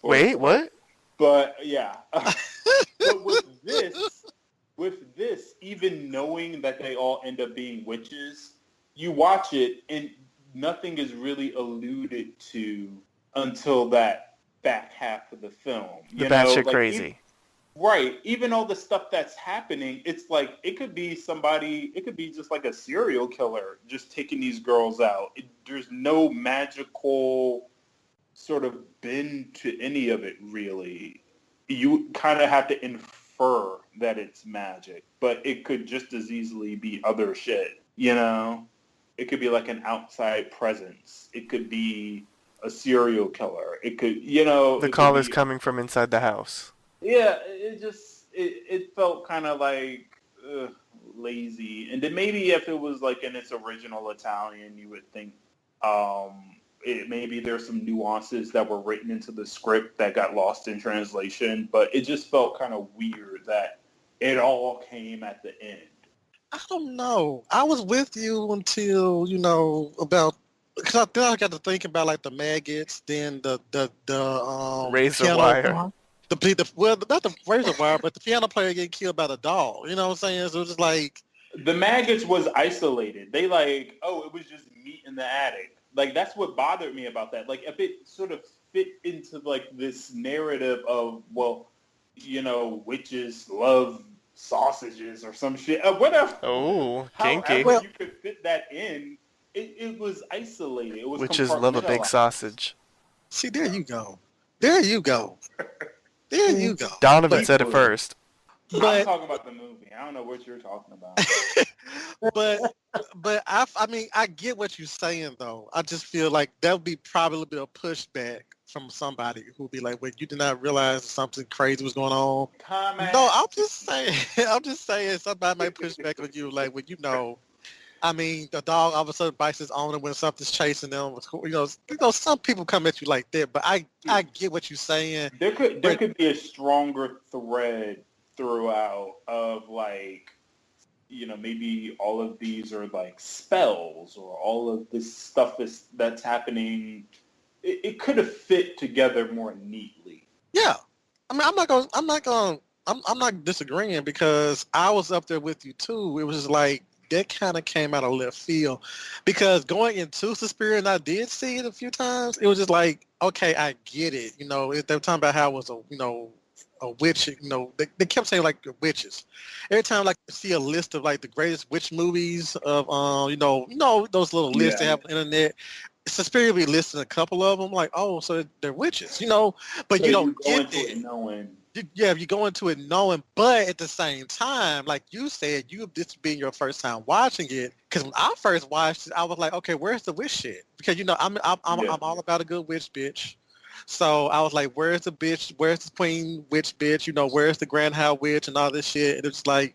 Wait, what? But yeah, but with this, even knowing that they all end up being witches, you watch it and nothing is really alluded to until that back half of the film. The batshit crazy. Right. Even all the stuff that's happening, it's like, it could be somebody, it could be just like a serial killer just taking these girls out. There's no magical sort of bend to any of it, really. You kind of have to infer that it's magic, but it could just as easily be other shit, you know? It could be like an outside presence. It could be a serial killer. It could, you know... The call is coming from inside the house. Yeah, it felt kind of like lazy. And then maybe if it was like in its original Italian, you would think maybe there's some nuances that were written into the script that got lost in translation. But it just felt kind of weird that it all came at the end. I don't know. I was with you until, about, because then I got to think about like the maggots, then the razor piano, wire. Well, not the razor wire, but the piano player getting killed by the dog. You know what I'm saying? So it was just like, the maggots was isolated. They like, oh, it was just meat in the attic. Like, that's what bothered me about that. Like, if it sort of fit into like this narrative of, well, witches love sausages or some shit, whatever. Oh, kinky. However you could fit that in, it was isolated. It was Witches love a big sausage. See, there you go. There you go. There you go. Donovan said it first. But I'm talking about the movie. I don't know what you're talking about. but I get what you're saying though. I just feel like that would be probably a bit of pushback from somebody who'd be like, "Wait, you did not realize something crazy was going on." No, I'm just saying somebody might push back on you, like when the dog all of a sudden bites his owner when something's chasing them. Some people come at you like that, but I get what you're saying. There could be a stronger thread throughout of like, maybe all of these are like spells or all of this stuff that's happening. It could have fit together more neatly. Yeah, I mean, I'm not disagreeing because I was up there with you too. It was just like that kind of came out of left field because going into Suspiria, and I did see it a few times. It was just like, okay, I get it. They were talking about how it was a witch. They kept saying like witches. Every time like you see a list of like the greatest witch movies of those little lists they have on the internet. Suspiria be listing a couple of them, like, oh, so they're witches, but so you don't get it. You go into it knowing, but at the same time, like you said, this being your first time watching it, because when I first watched it, I was like, okay, where's the witch shit? Because I'm all about a good witch bitch. So I was like, where's the bitch? Where's the queen witch bitch? Where's the grand high witch and all this shit? And it's like,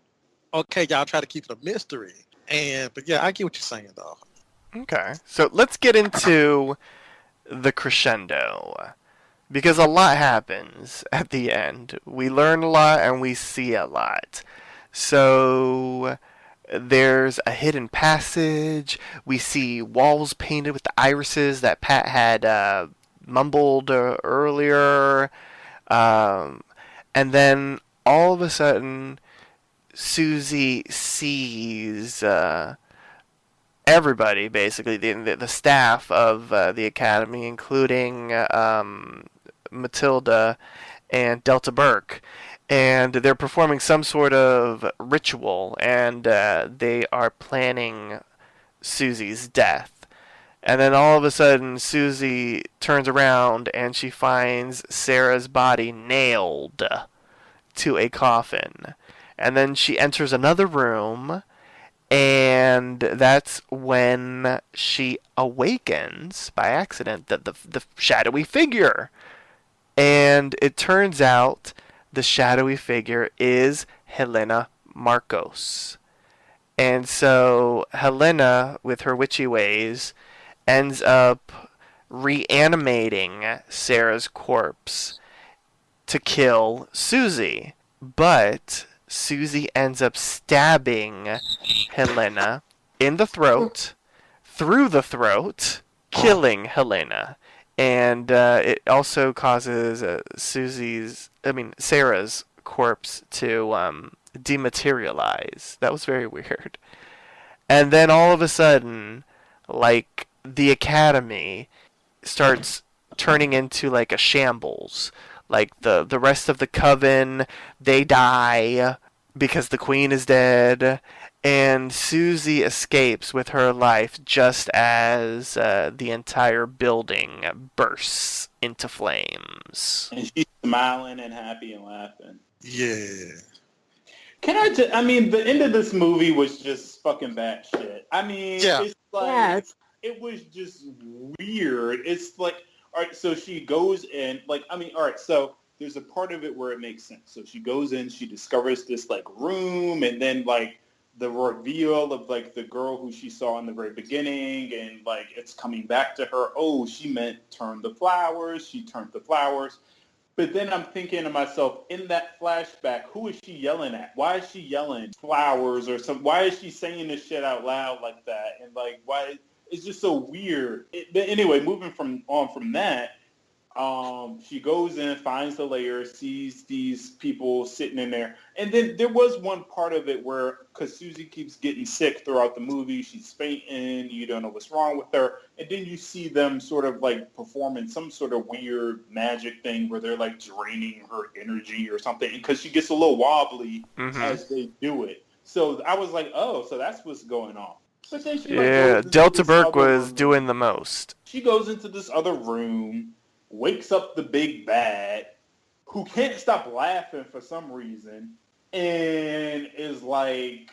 okay, y'all try to keep it a mystery. But yeah, I get what you're saying though. Okay, so let's get into the crescendo, because a lot happens at the end. We learn a lot and we see a lot. So there's a hidden passage. We see walls painted with the irises that Pat had mumbled earlier. And then all of a sudden, Susie sees... everybody, basically, the staff of the academy, including Matilda and Delta Burke, and they're performing some sort of ritual, and they are planning Susie's death. And then all of a sudden, Susie turns around and she finds Sarah's body nailed to a coffin. And then she enters another room, And that's when she awakens by accident, the shadowy figure. And it turns out the shadowy figure is Helena Marcos. And so Helena, with her witchy ways, ends up reanimating Sarah's corpse to kill Susie. But Susie ends up stabbing Helena in the throat, through the throat, killing Helena. And it also causes Sarah's corpse to dematerialize. That was very weird. And then all of a sudden, like, the Academy starts turning into like a shambles. Like the rest of the coven, they die because the queen is dead, and Susie escapes with her life just as the entire building bursts into flames. And she's smiling and happy and laughing. Yeah. I mean, the end of this movie was just fucking batshit. I mean, It's like, Yes. it was just weird. It's like, all right, so she goes in, all right, so there's a part of it where it makes sense. So she goes in, she discovers this, like, room, and then, like, the reveal of, like, the girl who she saw in the very beginning, and, like, it's coming back to her, oh, she meant turn the flowers, she turned the flowers. But then I'm thinking to myself, in that flashback, who is she yelling at? Why is she yelling flowers or something? Why is she saying this shit out loud like that? And, like, why... It's just so weird. But anyway, moving from that, she goes in, finds the lair, sees these people sitting in there. And then there was one part of it where, because Susie keeps getting sick throughout the movie, she's fainting, you don't know what's wrong with her. And then you see them sort of like performing some sort of weird magic thing where they're like draining her energy or something. Because she gets a little wobbly as they do it. So I was like, oh, so that's what's going on. But then she Delta Burke was doing the most. She goes into this other room, wakes up the big bad, who can't stop laughing for some reason, and is like,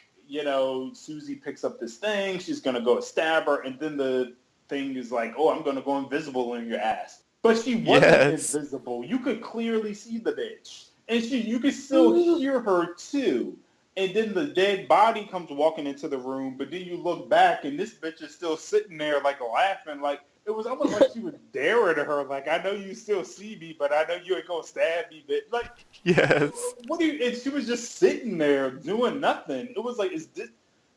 Susie picks up this thing, she's going to go stab her, and then the thing is like, oh, I'm going to go invisible in your ass. But she wasn't invisible. You could clearly see the bitch. And you could still hear her, too. And then the dead body comes walking into the room, but then you look back and this bitch is still sitting there like laughing. Like, it was almost like she was daring to her. Like, I know you still see me, but I know you ain't gonna stab me, bitch. Like, yes. And she was just sitting there doing nothing. It was like, is this,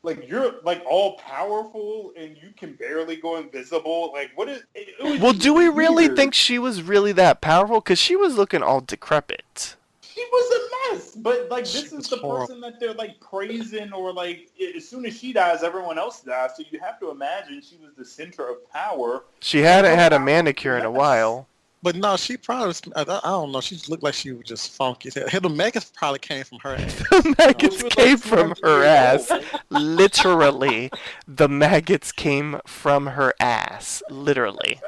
like, you're like all powerful and you can barely go invisible? Like, what is, well, do we really think she was really that powerful? Because she was looking all decrepit. She was a mess, but like this is the person that they're like praising, or like as soon as she dies, everyone else dies. So you have to imagine she was the center of power. She hadn't had a manicure in a while. But no, she probably, I don't know, she looked like she was just funky. The maggots probably came from her ass. The maggots came from her ass. Literally, the maggots came from her ass. Literally.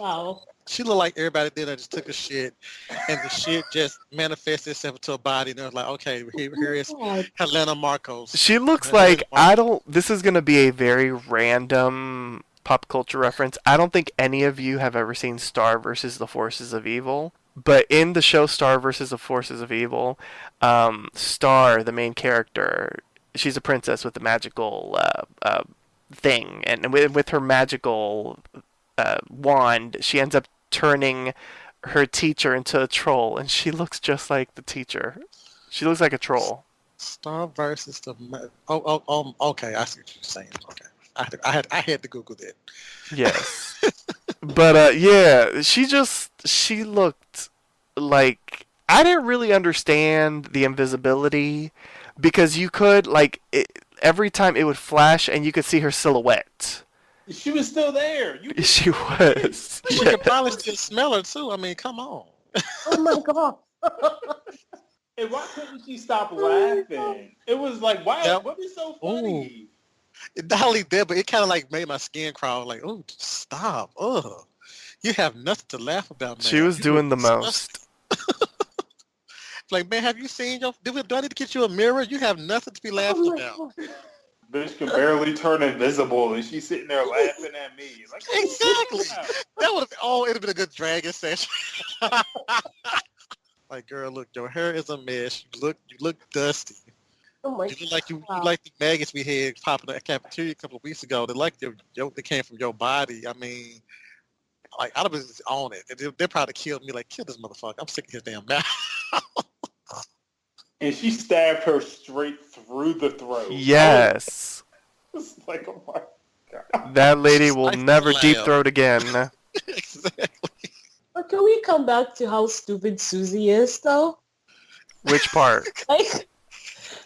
Wow. She looked like everybody did. I just took a shit, and the shit just manifested itself into a body. And I was like, okay, here is Helena Marcos. She looks like, this is going to be a very random pop culture reference. I don't think any of you have ever seen Star versus the Forces of Evil. But in the show Star versus the Forces of Evil, Star, the main character, she's a princess with a magical thing. And with her magical wand, she ends up turning her teacher into a troll, and she looks just like the teacher. She looks like a troll. Star versus the okay, I see what you're saying. Okay, I had to Google that. Yes. But yeah, she looked like, I didn't really understand the invisibility, because you could every time it would flash and you could see her silhouette. She was still there. She was. You could probably still smell her too. I mean, come on. Oh my god. And why couldn't she stop laughing? It was like, why? Yep. What was so funny? It not only that, but it kind of like made my skin crawl. Like, oh, stop. Ugh. You have nothing to laugh about, man. She was doing the most. Like, man, have you seen do I need to get you a mirror? You have nothing to be laughing about. God. Bitch can barely turn invisible, and she's sitting there laughing at me. Like, Exactly. That would have it'd have been a good dragon session. Like, girl, look, your hair is a mess. You look dusty. Oh my You look like you God. like the maggots we had popping in the cafeteria a couple of weeks ago. They like they came from your body. I mean, like I'd have been on it. They probably killed me. Like, kill this motherfucker. I'm sick of his damn mouth. And she stabbed her straight through the throat. Yes. It's like, oh my God. That lady will Slice the never deep lamb. throat again. Exactly. But can we come back to how stupid Susie is, though? Which part? Like,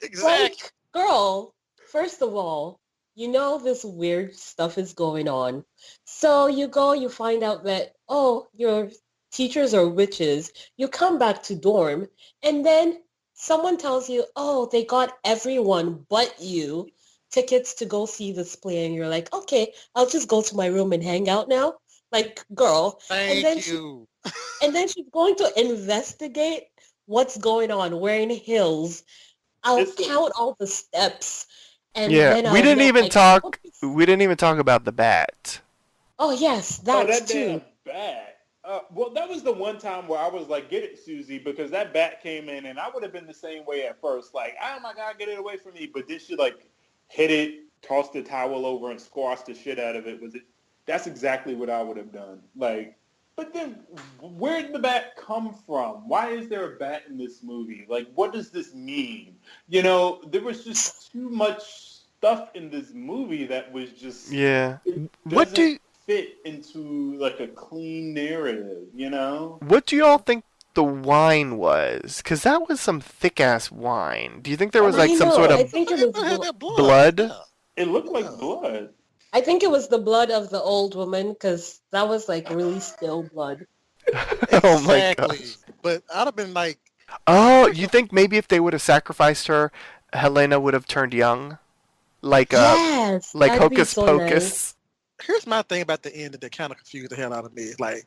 Exactly. girl, first of all, you know this weird stuff is going on. So you go, you find out that, oh, your teachers are witches. You come back to dorm, and then someone tells you, oh, they got everyone but you tickets to go see this play, and you're like, okay, I'll just go to my room and hang out now. Like, girl. And then Thank you. and then she's going to investigate what's going on, wearing heels. I'll count all the steps, and Yeah, then we I'll didn't know, even like, talk. We didn't even talk about the bat. oh yes, Oh, that's that too. damn bat. Well, that was the one time where I was like, get it, Susie, because that bat came in, and I would have been the same way at first. Like, oh my God, get it away from me. But then she, like, hit it, tossed the towel over, and squashed the shit out of it. That's exactly what I would have done. Like, but then where did the bat come from? Why is there a bat in this movie? Like, what does this mean? You know, there was just too much stuff in this movie that was just... Yeah. It What do doesn't fit into, like, a clean narrative, you know? What do you all think the wine was? Because that was some thick ass wine. Do you think there was like I some know. sort I of think it They was. had that blood? Yeah. It looked like blood. I think it was the blood of the old woman, because that was like really still blood. Oh my Exactly. gosh. But I'd have been like, Oh, you think maybe if they would have sacrificed her, Helena would have turned young? Like Yes, like that'd be Hocus so Pocus? nice. here's my thing about the end that kind of confused the hell out of me. Like,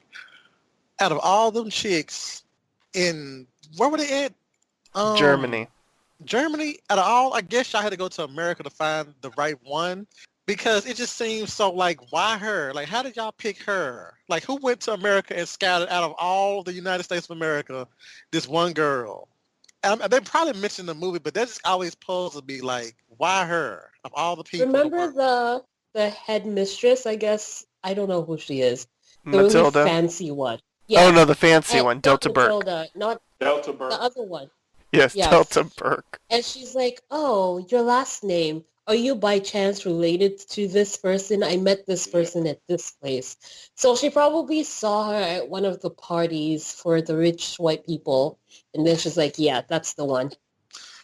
out of all them chicks in, where were they at? Germany. Germany. Out of all, I guess y'all had to go to America to find the right one. Because it just seems so like, why her? Like, how did y'all pick her? Like, who went to America and scouted out of all the United States of America, this one girl? They probably mentioned the movie, but that just always puzzles me. Like, why her? Of all the people in the Remember world. the headmistress? I guess I don't know who she is. The really Matilda? fancy one. Oh Yes. no, the fancy one, Not Delta Burke. Matilda, not Delta the Burke. other one. Yes, Yes. Delta Burke. And she's like, oh, your last name. Are you by chance related to this person? I met this person at this place. So she probably saw her at one of the parties for the rich white people. And then she's like, yeah, that's the one.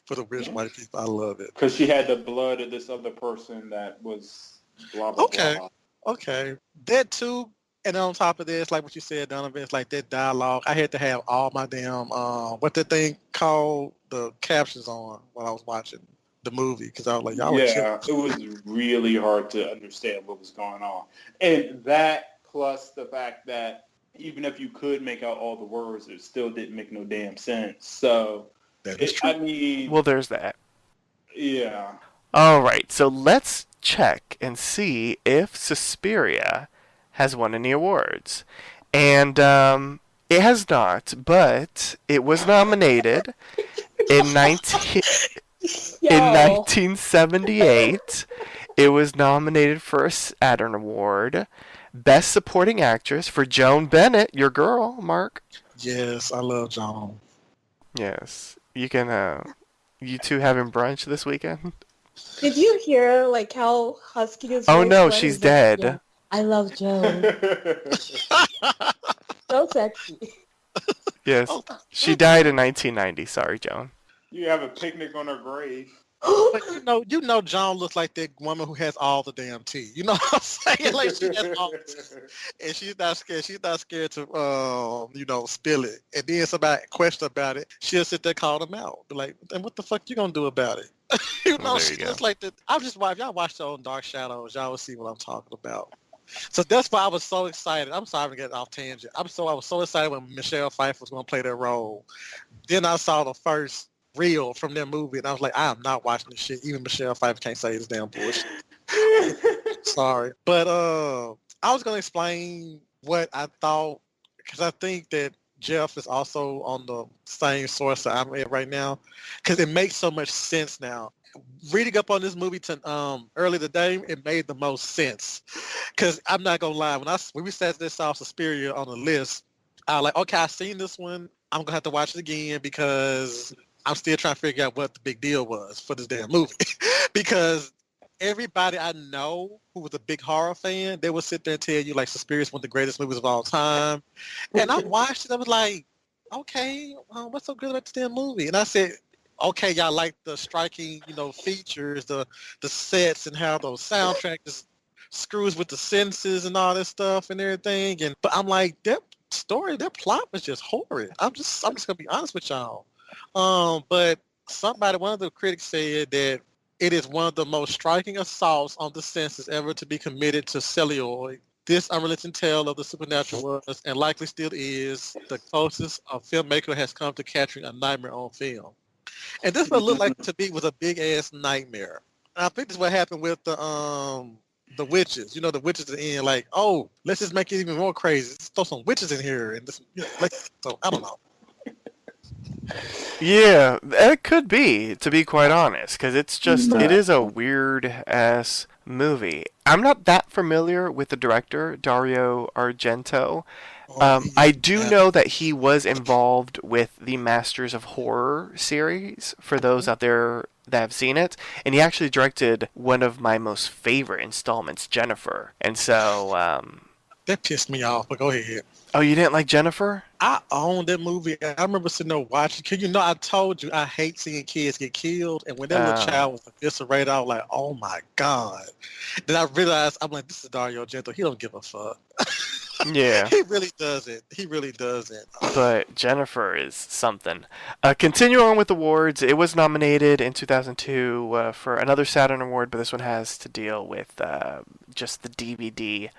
For the rich white people, I love it. Because she had the blood of this other person that was blah, blah, Okay. blah. Okay. That too, and on top of this, like what you said, Donovan, it's like that dialogue. I had to have all my damn, what that thing called, the captions on when I was watching the movie, because I was like, y'all were Yeah, it was really hard to understand what was going on. And that plus the fact that even if you could make out all the words, it still didn't make no damn sense. So, That is true. I mean, Well, there's that. yeah. All right, so let's check and see if Suspiria has won any awards. And it has not, but it was nominated in 1978. It was nominated for a Saturn Award. Best Supporting Actress for Joan Bennett, your girl, Mark. Yes, I love John. Yes. You can, you two having brunch this weekend? Did you hear like how husky his Oh voice no, went? she's He's like, dead. yeah, I love Joan. So sexy. Yes. Oh. She died in 1990. Sorry, Joan. You have a picnic on her grave. But you know, John looks like that woman who has all the damn tea. You know what I'm saying? Like, she has all the tea, and she's not scared. She's not scared to, spill it. And then somebody question about it, she'll sit there, call them out, be like, "And what the fuck you gonna do about it?" You know, There she you go. looks like that. I'll just watch. Y'all watch the old Dark Shadows. Y'all will see what I'm talking about. So that's why I was so excited. I'm sorry to get off tangent. I was so excited when Michelle Pfeiffer was going to play that role. Then I saw the first real from that movie, and I was like, I am not watching this shit. Even Michelle Pfeiffer can't say this damn bullshit. Sorry, but I was gonna explain what I thought because I think that Jeff is also on the same source that I'm at right now because it makes so much sense now. Reading up on this movie early today, it made the most sense. Because I'm not gonna lie, when we sat this off Suspiria on the list, I was like, okay, I've seen this one. I'm gonna have to watch it again because I'm still trying to figure out what the big deal was for this damn movie. Because everybody I know who was a big horror fan, they would sit there and tell you like Suspiria is one of the greatest movies of all time. And I watched it, I was like, okay, what's so good about this damn movie? And I said, okay, y'all like the striking, features, the sets and how those soundtrack just screws with the senses and all this stuff and everything. But I'm like, that story, that plot was just horrid. I'm just gonna be honest with y'all. But one of the critics said that it is one of the most striking assaults on the senses ever to be committed to celluloid. This unrelenting tale of the supernatural was, and likely still is, the closest a filmmaker has come to capturing a nightmare on film. And this what it looked like to me was a big ass nightmare. And I think this is what happened with the witches. The witches at the end, like, oh, let's just make it even more crazy. Let's throw some witches in here, and so I don't know. Yeah, it could be, to be quite honest, because it is a weird-ass movie. I'm not that familiar with the director, Dario Argento. I do know that he was involved with the Masters of Horror series, for those out there that have seen it, and he actually directed one of my most favorite installments, Jennifer. And so, that pissed me off, but go ahead. Oh, you didn't like Jennifer? I own that movie. I remember sitting there watching. Cause I told you I hate seeing kids get killed, and when that little child was eviscerated, I was like, "Oh my god!" Then I realized I'm like, "This is Dario Argento. He don't give a fuck." Yeah, he really doesn't. He really doesn't. But Jennifer is something. Continuing on with awards, it was nominated in 2002 for another Saturn Award, but this one has to deal with just the DVD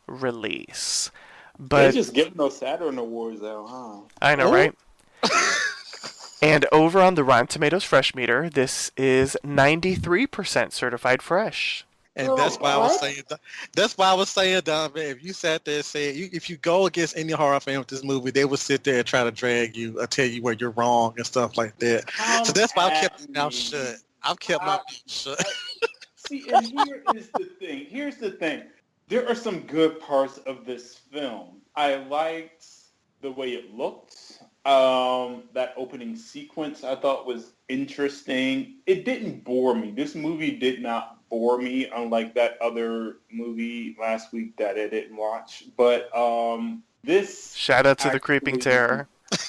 release. But they just give no Saturn Awards out, huh? I know, right? And over on the Rotten Tomatoes Fresh Meter, this is 93% certified fresh. And that's why I was saying. That's why I was saying, Donovan. If you sat there and said, if you go against any horror fan with this movie, they would sit there and try to drag you or tell you where you're wrong and stuff like that. So that's why I kept my mouth shut. I've kept my mouth shut. See, and here is the thing. Here's the thing. There are some good parts of this film. I liked the way it looked. That opening sequence I thought was interesting. It didn't bore me. This movie did not bore me, unlike that other movie last week that I didn't watch. But this... Shout out to the Creeping Terror.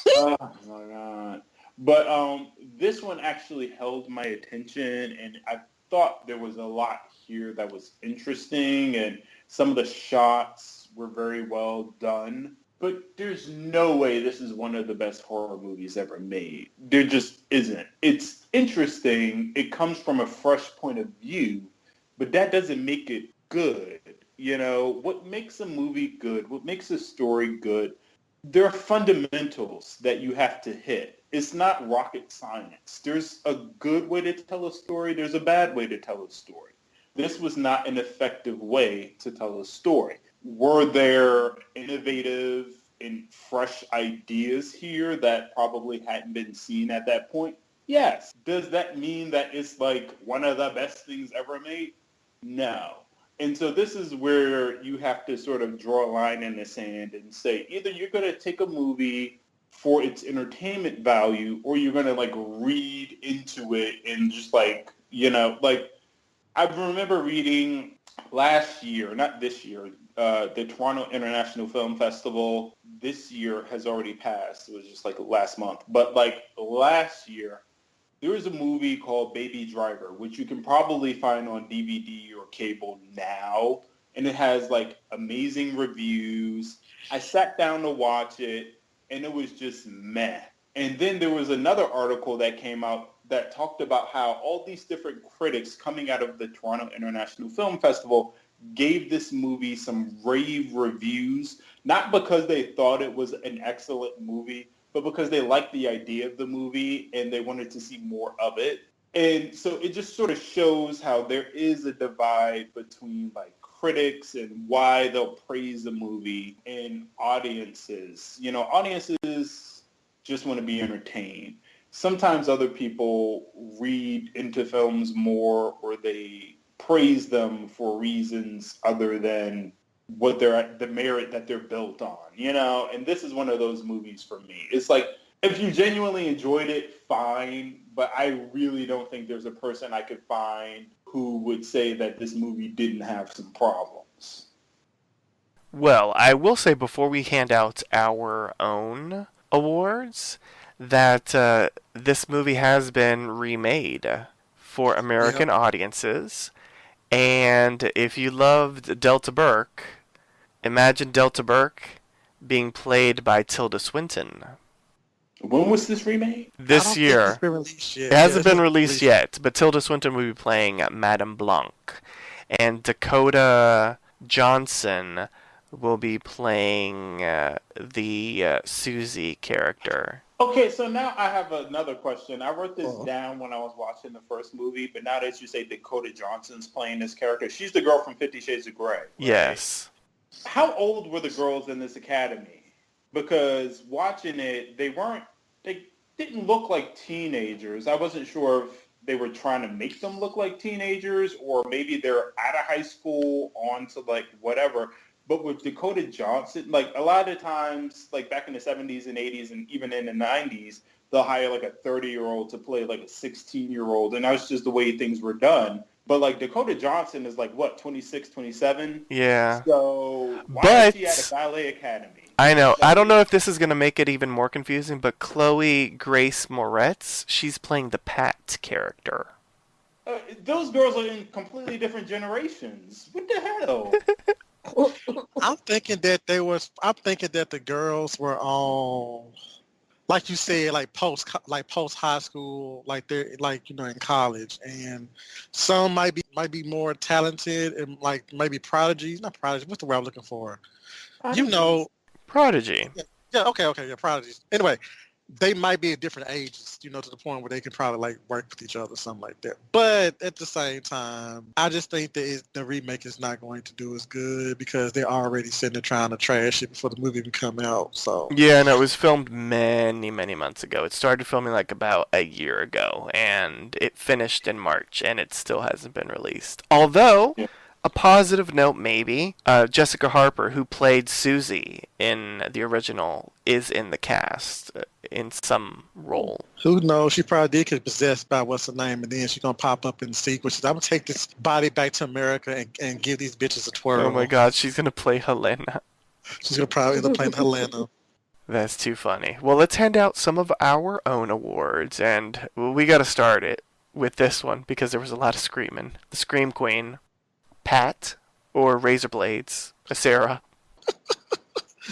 Oh my god. But this one actually held my attention, and I thought there was a lot here that was interesting, and some of the shots were very well done. But there's no way this is one of the best horror movies ever made. There just isn't. It's interesting. It comes from a fresh point of view, but that doesn't make it good. What makes a movie good, what makes a story good, there are fundamentals that you have to hit. It's not rocket science. There's a good way to tell a story. There's a bad way to tell a story. This was not an effective way to tell a story. Were there innovative and fresh ideas here that probably hadn't been seen at that point? Yes. Does that mean that it's like one of the best things ever made? No. And so this is where you have to sort of draw a line in the sand and say, either you're going to take a movie for its entertainment value, or you're going to read into it and just I remember reading last year, not this year, the Toronto International Film Festival this year has already passed. It was just last month. But last year, there was a movie called Baby Driver, which you can probably find on DVD or cable now. And it has amazing reviews. I sat down to watch it, and it was just meh. And then there was another article that came out that talked about how all these different critics coming out of the Toronto International Film Festival gave this movie some rave reviews, not because they thought it was an excellent movie, but because they liked the idea of the movie and they wanted to see more of it. And so it just sort of shows how there is a divide between like critics and why they'll praise a movie and audiences. You know, audiences just want to be entertained. Sometimes other people read into films more, or they praise them for reasons other than what the merit that they're built on, you know? And this is one of those movies for me. It's like, if you genuinely enjoyed it, fine, but I really don't think there's a person I could find who would say that this movie didn't have some problems. Well, I will say before we hand out our own awards that this movie has been remade for American audiences. And if you loved Delta Burke, imagine Delta Burke being played by Tilda Swinton. When was this remade? This year. It's been released yet. It hasn't been released yet, but Tilda Swinton will be playing Madame Blanc. And Dakota Johnson will be playing the Susie character. Okay, so now I have another question. I wrote this down when I was watching the first movie, but now that you say Dakota Johnson's playing this character, she's the girl from 50 Shades of Grey. Right? Yes. How old were the girls in this academy? Because watching it, they didn't look like teenagers. I wasn't sure if they were trying to make them look like teenagers, or maybe they're out of high school on to like whatever. But with Dakota Johnson, like a lot of times, like back in the 70s and 80s and even in the 90s, they'll hire like a 30-year-old to play like a 16-year-old. And that's just the way things were done. But like Dakota Johnson is like, what, 26, 27? Yeah. So why is she at a ballet academy? I know. I don't know if this is going to make it even more confusing, but Chloe Grace Moretz, she's playing the Pat character. Those girls are in completely different generations. What the hell? I'm thinking that the girls were on, like you said, like post high school, like they're like, you know, in college, and some might be more talented and like maybe prodigies. Not prodigy. What's the word I'm looking for? Prodigy. You know, Prodigy. Yeah. Okay. Yeah. Prodigies. Anyway, they might be at different ages, you know, to the point where they can probably like work with each other, something like that. But at the same time, I just think that the remake is not going to do as good because they're already sitting there trying to trash it before the movie even come out. So yeah, no, it was filmed many months ago. It started filming like about a year ago, and it finished in March, and it still hasn't been released. Although, a positive note maybe, Jessica Harper, who played Susie in the original, is in the cast in some role. Who knows? She probably did get possessed by what's her name, and then she's going to pop up in the sequel. She's, I'm going to take this body back to America and give these bitches a twirl. Oh my god, she's going to play Helena. She's going to probably end up playing Helena. That's too funny. Well, let's hand out some of our own awards, and we got to start it with this one because there was a lot of screaming. The Scream Queen, Pat, or Razor Blades, Sarah.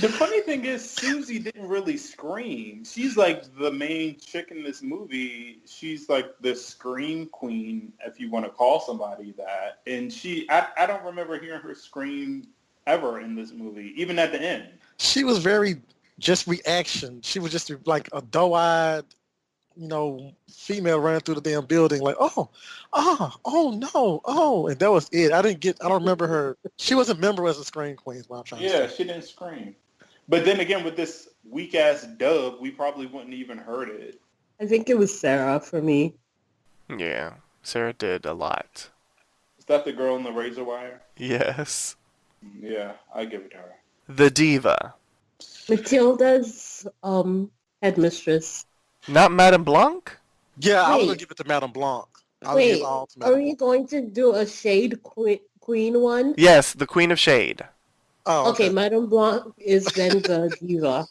The funny thing is, Susie didn't really scream. She's like the main chick in this movie. She's like the scream queen, if you want to call somebody that. And I don't remember hearing her scream ever in this movie, even at the end. She was very just reaction. She was just like a doe-eyed, you know, female running through the damn building like, oh no, and that was it. I don't remember her. She wasn't a member as a scream queen is what I'm trying to say. Yeah, she didn't scream. But then again, with this weak-ass dub, we probably wouldn't even heard it. I think it was Sarah for me. Yeah, Sarah did a lot. Is that the girl in the razor wire? Yes. Yeah, I give it to her. The Diva. Matilda's headmistress. Not Madame Blanc? Yeah, I was Wait. going to give it to Madame Blanc. Wait, are we going to do a Shade Queen one? Yes, the Queen of Shade. Oh, Okay, Madame Blanc is then the diva.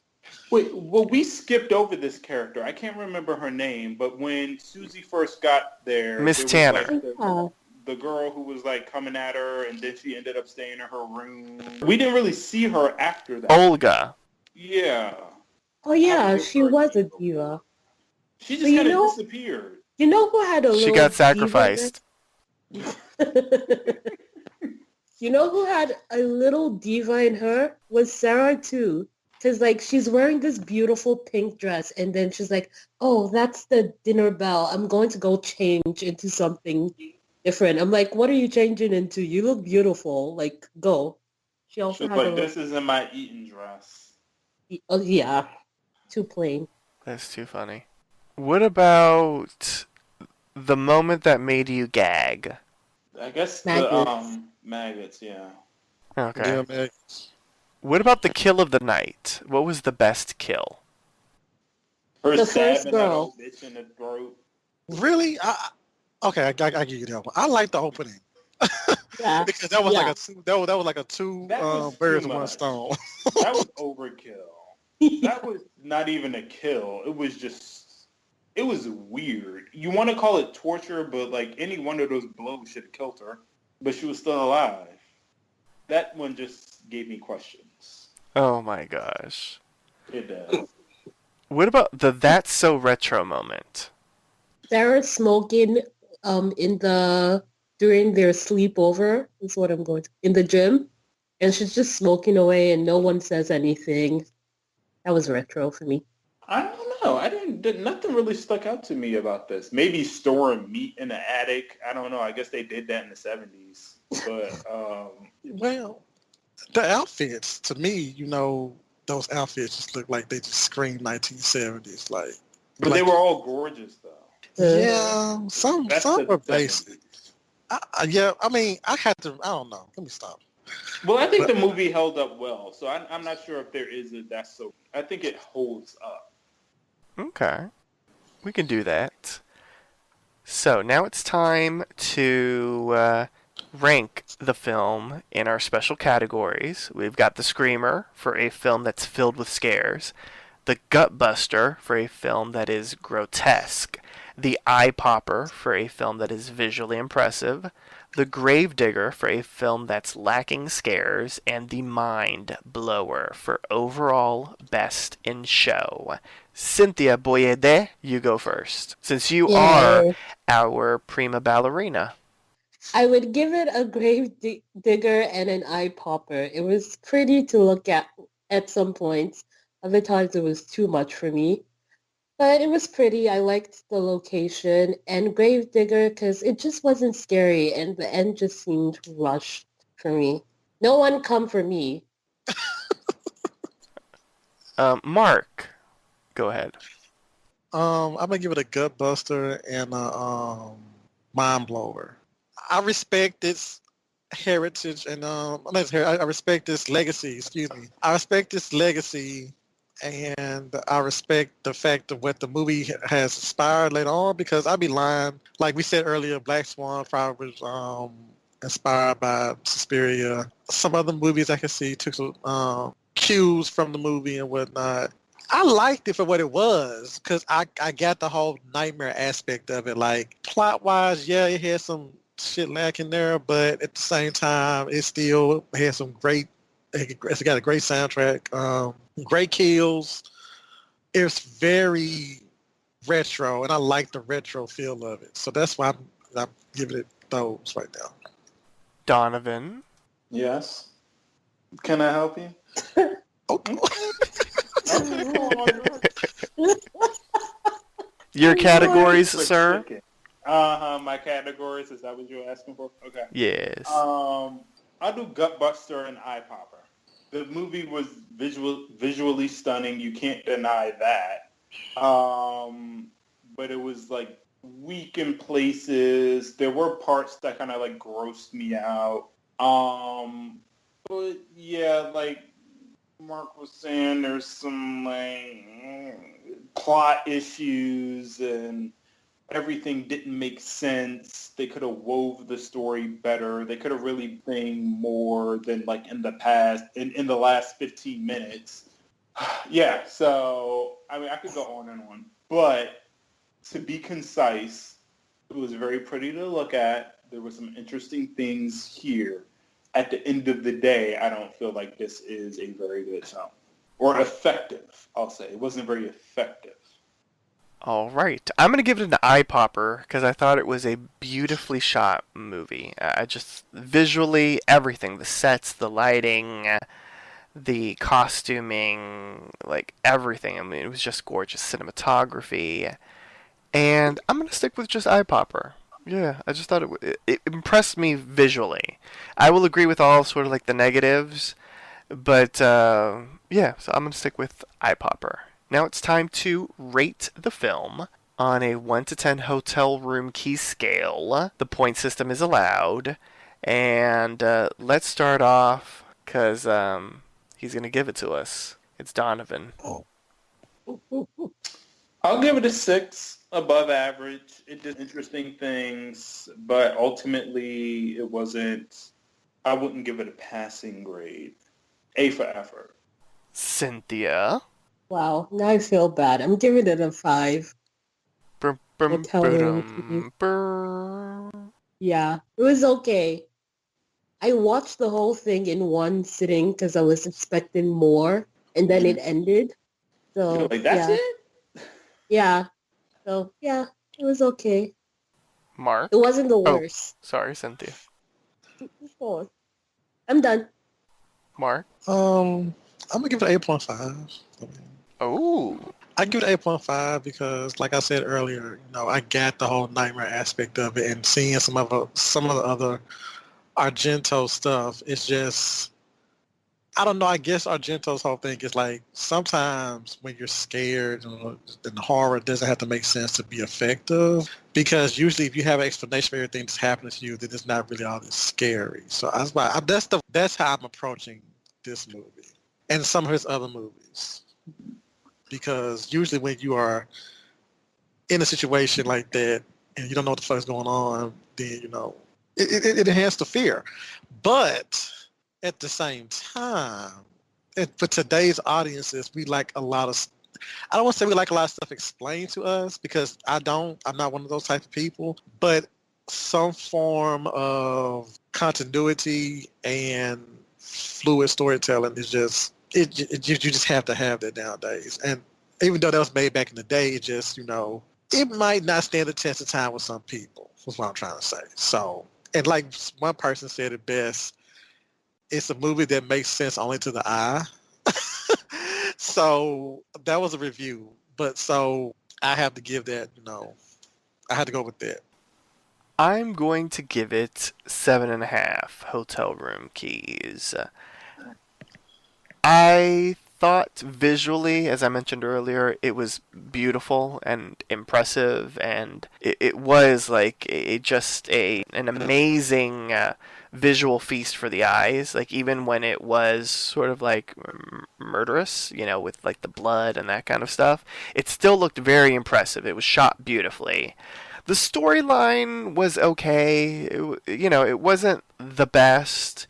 Wait, well, we skipped over this character. I can't remember her name, but when Susie first got there... Miss there was, Tanner. like, the girl who was like coming at her, and then she ended up staying in her room. We didn't really see her after that. Olga. Yeah. Oh yeah, she was a diva. She just kind of disappeared. You know who had a little She got sacrificed. You know who had a little diva in her? Was Sarah too. Because, like, she's wearing this beautiful pink dress, and then she's like, oh, that's the dinner bell. I'm going to go change into something different. I'm like, what are you changing into? You look beautiful. Like, go. She also She's has like, this isn't my eating dress. oh, yeah, too plain. That's too funny. What about the moment that made you gag? I guess Maggots. the maggots, yeah. Okay. Yeah, man. What about the kill of the night? What was the best kill? Her The first stabbing that girl. old bitch in the throat. Really? Okay, I give you that one. I like the opening Yeah. because that was Yeah. like a two, that was like a two That was birds too with one much. stone. That was overkill. That was not even a kill. It was weird. You want to call it torture, but like any one of those blows should have killed her. But she was still alive. That one just gave me questions. Oh my gosh. It does. What about the That's So Retro moment? Sarah smoking in the during their sleepover is what I'm going to in the gym, and she's just smoking away, and no one says anything. That was retro for me. I don't know. Nothing really stuck out to me about this. Maybe storing meat in the attic. I don't know. I guess they did that in the 70s. But Well, the outfits to me, those outfits just look like they just scream 1970s. but they were all gorgeous though. Yeah, some That's some the were basic. 70s. Yeah, I mean, I had to. I don't know. Let me stop. Well, I think But the movie held up well. So I'm not sure if there is a that's so. I think it holds up. Okay. We can do that. So now it's time to rank the film in our special categories. We've got the Screamer for a film that's filled with scares, the Gutbuster for a film that is grotesque, the Eye Popper for a film that is visually impressive, the Gravedigger for a film that's lacking scares, and the Mind Blower for overall best in show. Cynthia Boyede, you go first, since you are Yeah. our prima ballerina. I would give it a grave digger and an eye popper. It was pretty to look at some points. Other times it was too much for me. But it was pretty. I liked the location. And Gravedigger, because it just wasn't scary. And the end just seemed rushed for me. No one come for me. Mark, go ahead. I'm gonna give it a gut buster and a mind blower. I respect its heritage and I respect its legacy. Excuse me. I respect its legacy, and I respect the fact of what the movie has inspired later on. Because I'd be lying, like we said earlier, Black Swan probably was inspired by Suspiria. Some other movies I can see took some cues from the movie and whatnot. I liked it for what it was because I got the whole nightmare aspect of it. Like plot wise, yeah, it had some shit lacking there, but at the same time, it still had some great. It's got a great soundtrack, great kills. It's very retro, and I like the retro feel of it. So that's why I'm giving it those right now. Donovan. Yes. Can I help you? Okay. Your categories, sir? My categories, is that what you're asking for? Okay. Yes. I'll do Gutbuster and Eye Popper. The movie was visually stunning. You can't deny that. But it was like weak in places. There were parts that kind of like grossed me out. But yeah, like Mark was saying, there's some like plot issues and everything didn't make sense. They could have wove the story better. They could have really been more than like in the past, in the last 15 minutes. Yeah, so, I mean, I could go on and on. But to be concise, it was very pretty to look at. There were some interesting things here. At the end of the day, I don't feel like this is a very good film. Or effective, I'll say. It wasn't very effective. All right. I'm going to give it an eye popper because I thought it was a beautifully shot movie. I just visually everything, the sets, the lighting, the costuming, like everything. I mean, it was just gorgeous cinematography. And I'm going to stick with just Eye Popper. Yeah, I just thought it impressed me visually. I will agree with all sort of like the negatives, but yeah, so I'm going to stick with Eye Popper. Now it's time to rate the film on a 1 to 10 hotel room key scale. The point system is allowed. And let's start off because he's going to give it to us. It's Donovan. I'll give it a 6, above average. It did interesting things, but ultimately it wasn't, I wouldn't give it a passing grade. A for effort. Cynthia. Wow, now I feel bad. I'm giving it a 5. Hotel room key. Yeah, it was okay. I watched the whole thing in one sitting because I was expecting more, and then it ended. So You're like, that's yeah, it? yeah. So yeah, it was okay. Mark. It wasn't the Oh, worst. sorry, Cynthia. Oh, I'm done. Mark. I'm gonna give it an 8.5. Oh. I give it 8.5 because, like I said earlier, I got the whole nightmare aspect of it, and seeing some of the other Argento stuff. It's just, I don't know. I guess Argento's whole thing is like sometimes when you're scared and horror doesn't have to make sense to be effective, because usually if you have an explanation for everything that's happening to you, then it's not really all that scary. So that's how I'm approaching this movie and some of his other movies. Because usually when you are in a situation like that and you don't know what the fuck is going on, then, it enhances the fear. But at the same time, for today's audiences, we like a lot of, I don't want to say we like a lot of stuff explained to us, because I'm not one of those type of people, but some form of continuity and fluid storytelling is just, you just have to have that nowadays. And even though that was made back in the day, it just, it might not stand the test of time with some people, was what I'm trying to say. So, and like one person said it best, it's a movie that makes sense only to the eye. So that was a review. But so I have to give that, I had to go with that. I'm going to give it 7.5 hotel room keys. I thought visually, as I mentioned earlier, it was beautiful and impressive, and it was like an amazing visual feast for the eyes. Like even when it was sort of like murderous, with like the blood and that kind of stuff, it still looked very impressive. It was shot beautifully. The storyline was okay. It wasn't the best.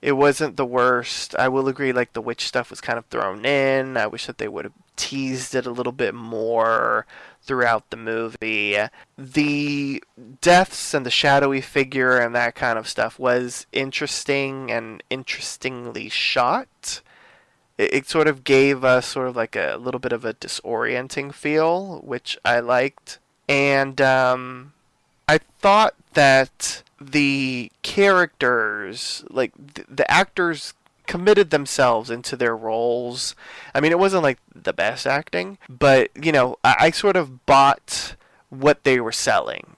It wasn't the worst. I will agree, like, the witch stuff was kind of thrown in. I wish that they would have teased it a little bit more throughout the movie. The deaths and the shadowy figure and that kind of stuff was interesting and interestingly shot. It sort of gave us sort of like a little bit of a disorienting feel, which I liked. And I thought that the characters, like the actors, committed themselves into their roles. I mean, it wasn't like the best acting, but I sort of bought what they were selling.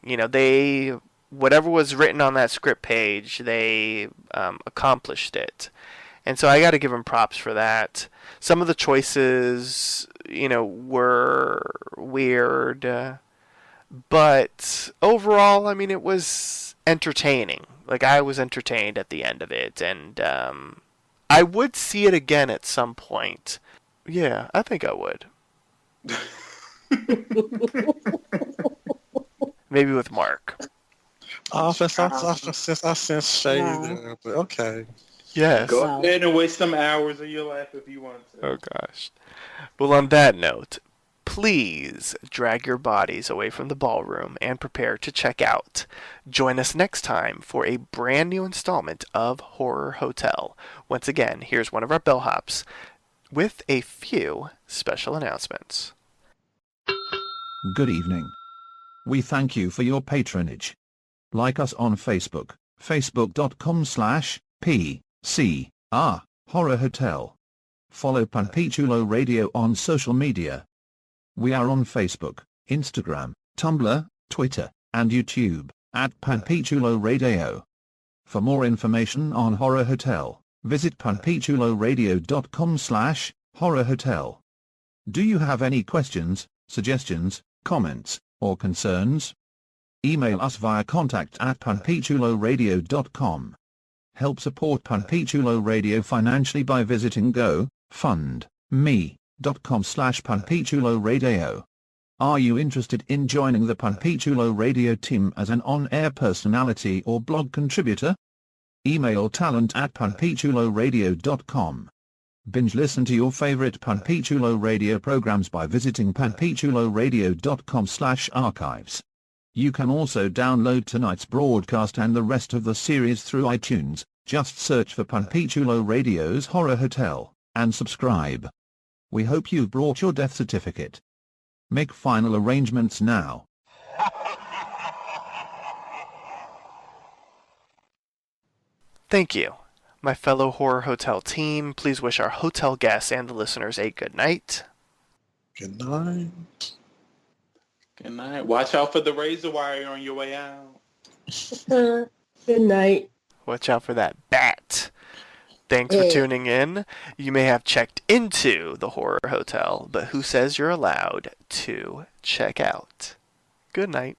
Whatever was written on that script page, they accomplished it, and so I got to give them props for that. Some of the choices, were weird. But overall, I mean, it was entertaining. Like, I was entertained at the end of it, and I would see it again at some point. Yeah, I think I would. Maybe with Mark. I sense shade there, but okay. Yes. Go ahead and waste some hours of your life if you want to. Oh, gosh. Well, on that note, please drag your bodies away from the ballroom and prepare to check out. Join us next time for a brand new installment of Horror Hotel. Once again, here's one of our bellhops with a few special announcements. Good evening. We thank you for your patronage. Like us on Facebook, facebook.com/PCR Horror Hotel. Follow Panpichulo Radio on social media. We are on Facebook, Instagram, Tumblr, Twitter, and YouTube, at Panpichulo Radio. For more information on Horror Hotel, visit panpichuloradio.com/Horror Hotel. Do you have any questions, suggestions, comments, or concerns? Email us via contact@panpichuloradio.com. Help support Panpichulo Radio financially by visiting gofundme.com/panpichuloradio. Are you interested in joining the Panpichulo Radio team as an on-air personality or blog contributor? Email talent@panpichuloradio.com. Binge listen to your favorite Panpichulo Radio programs by visiting panpichuloradio.com/archives. You can also download tonight's broadcast and the rest of the series through iTunes. Just search for Panpichulo Radio's Horror Hotel, and subscribe. We hope you've brought your death certificate. Make final arrangements now. Thank you. My fellow Horror Hotel team, please wish our hotel guests and the listeners a good night. Good night. Good night. Watch out for the razor wire on your way out. Good night. Watch out for that bat. Thanks for tuning in. You may have checked into the Horror Hotel, but who says you're allowed to check out? Good night.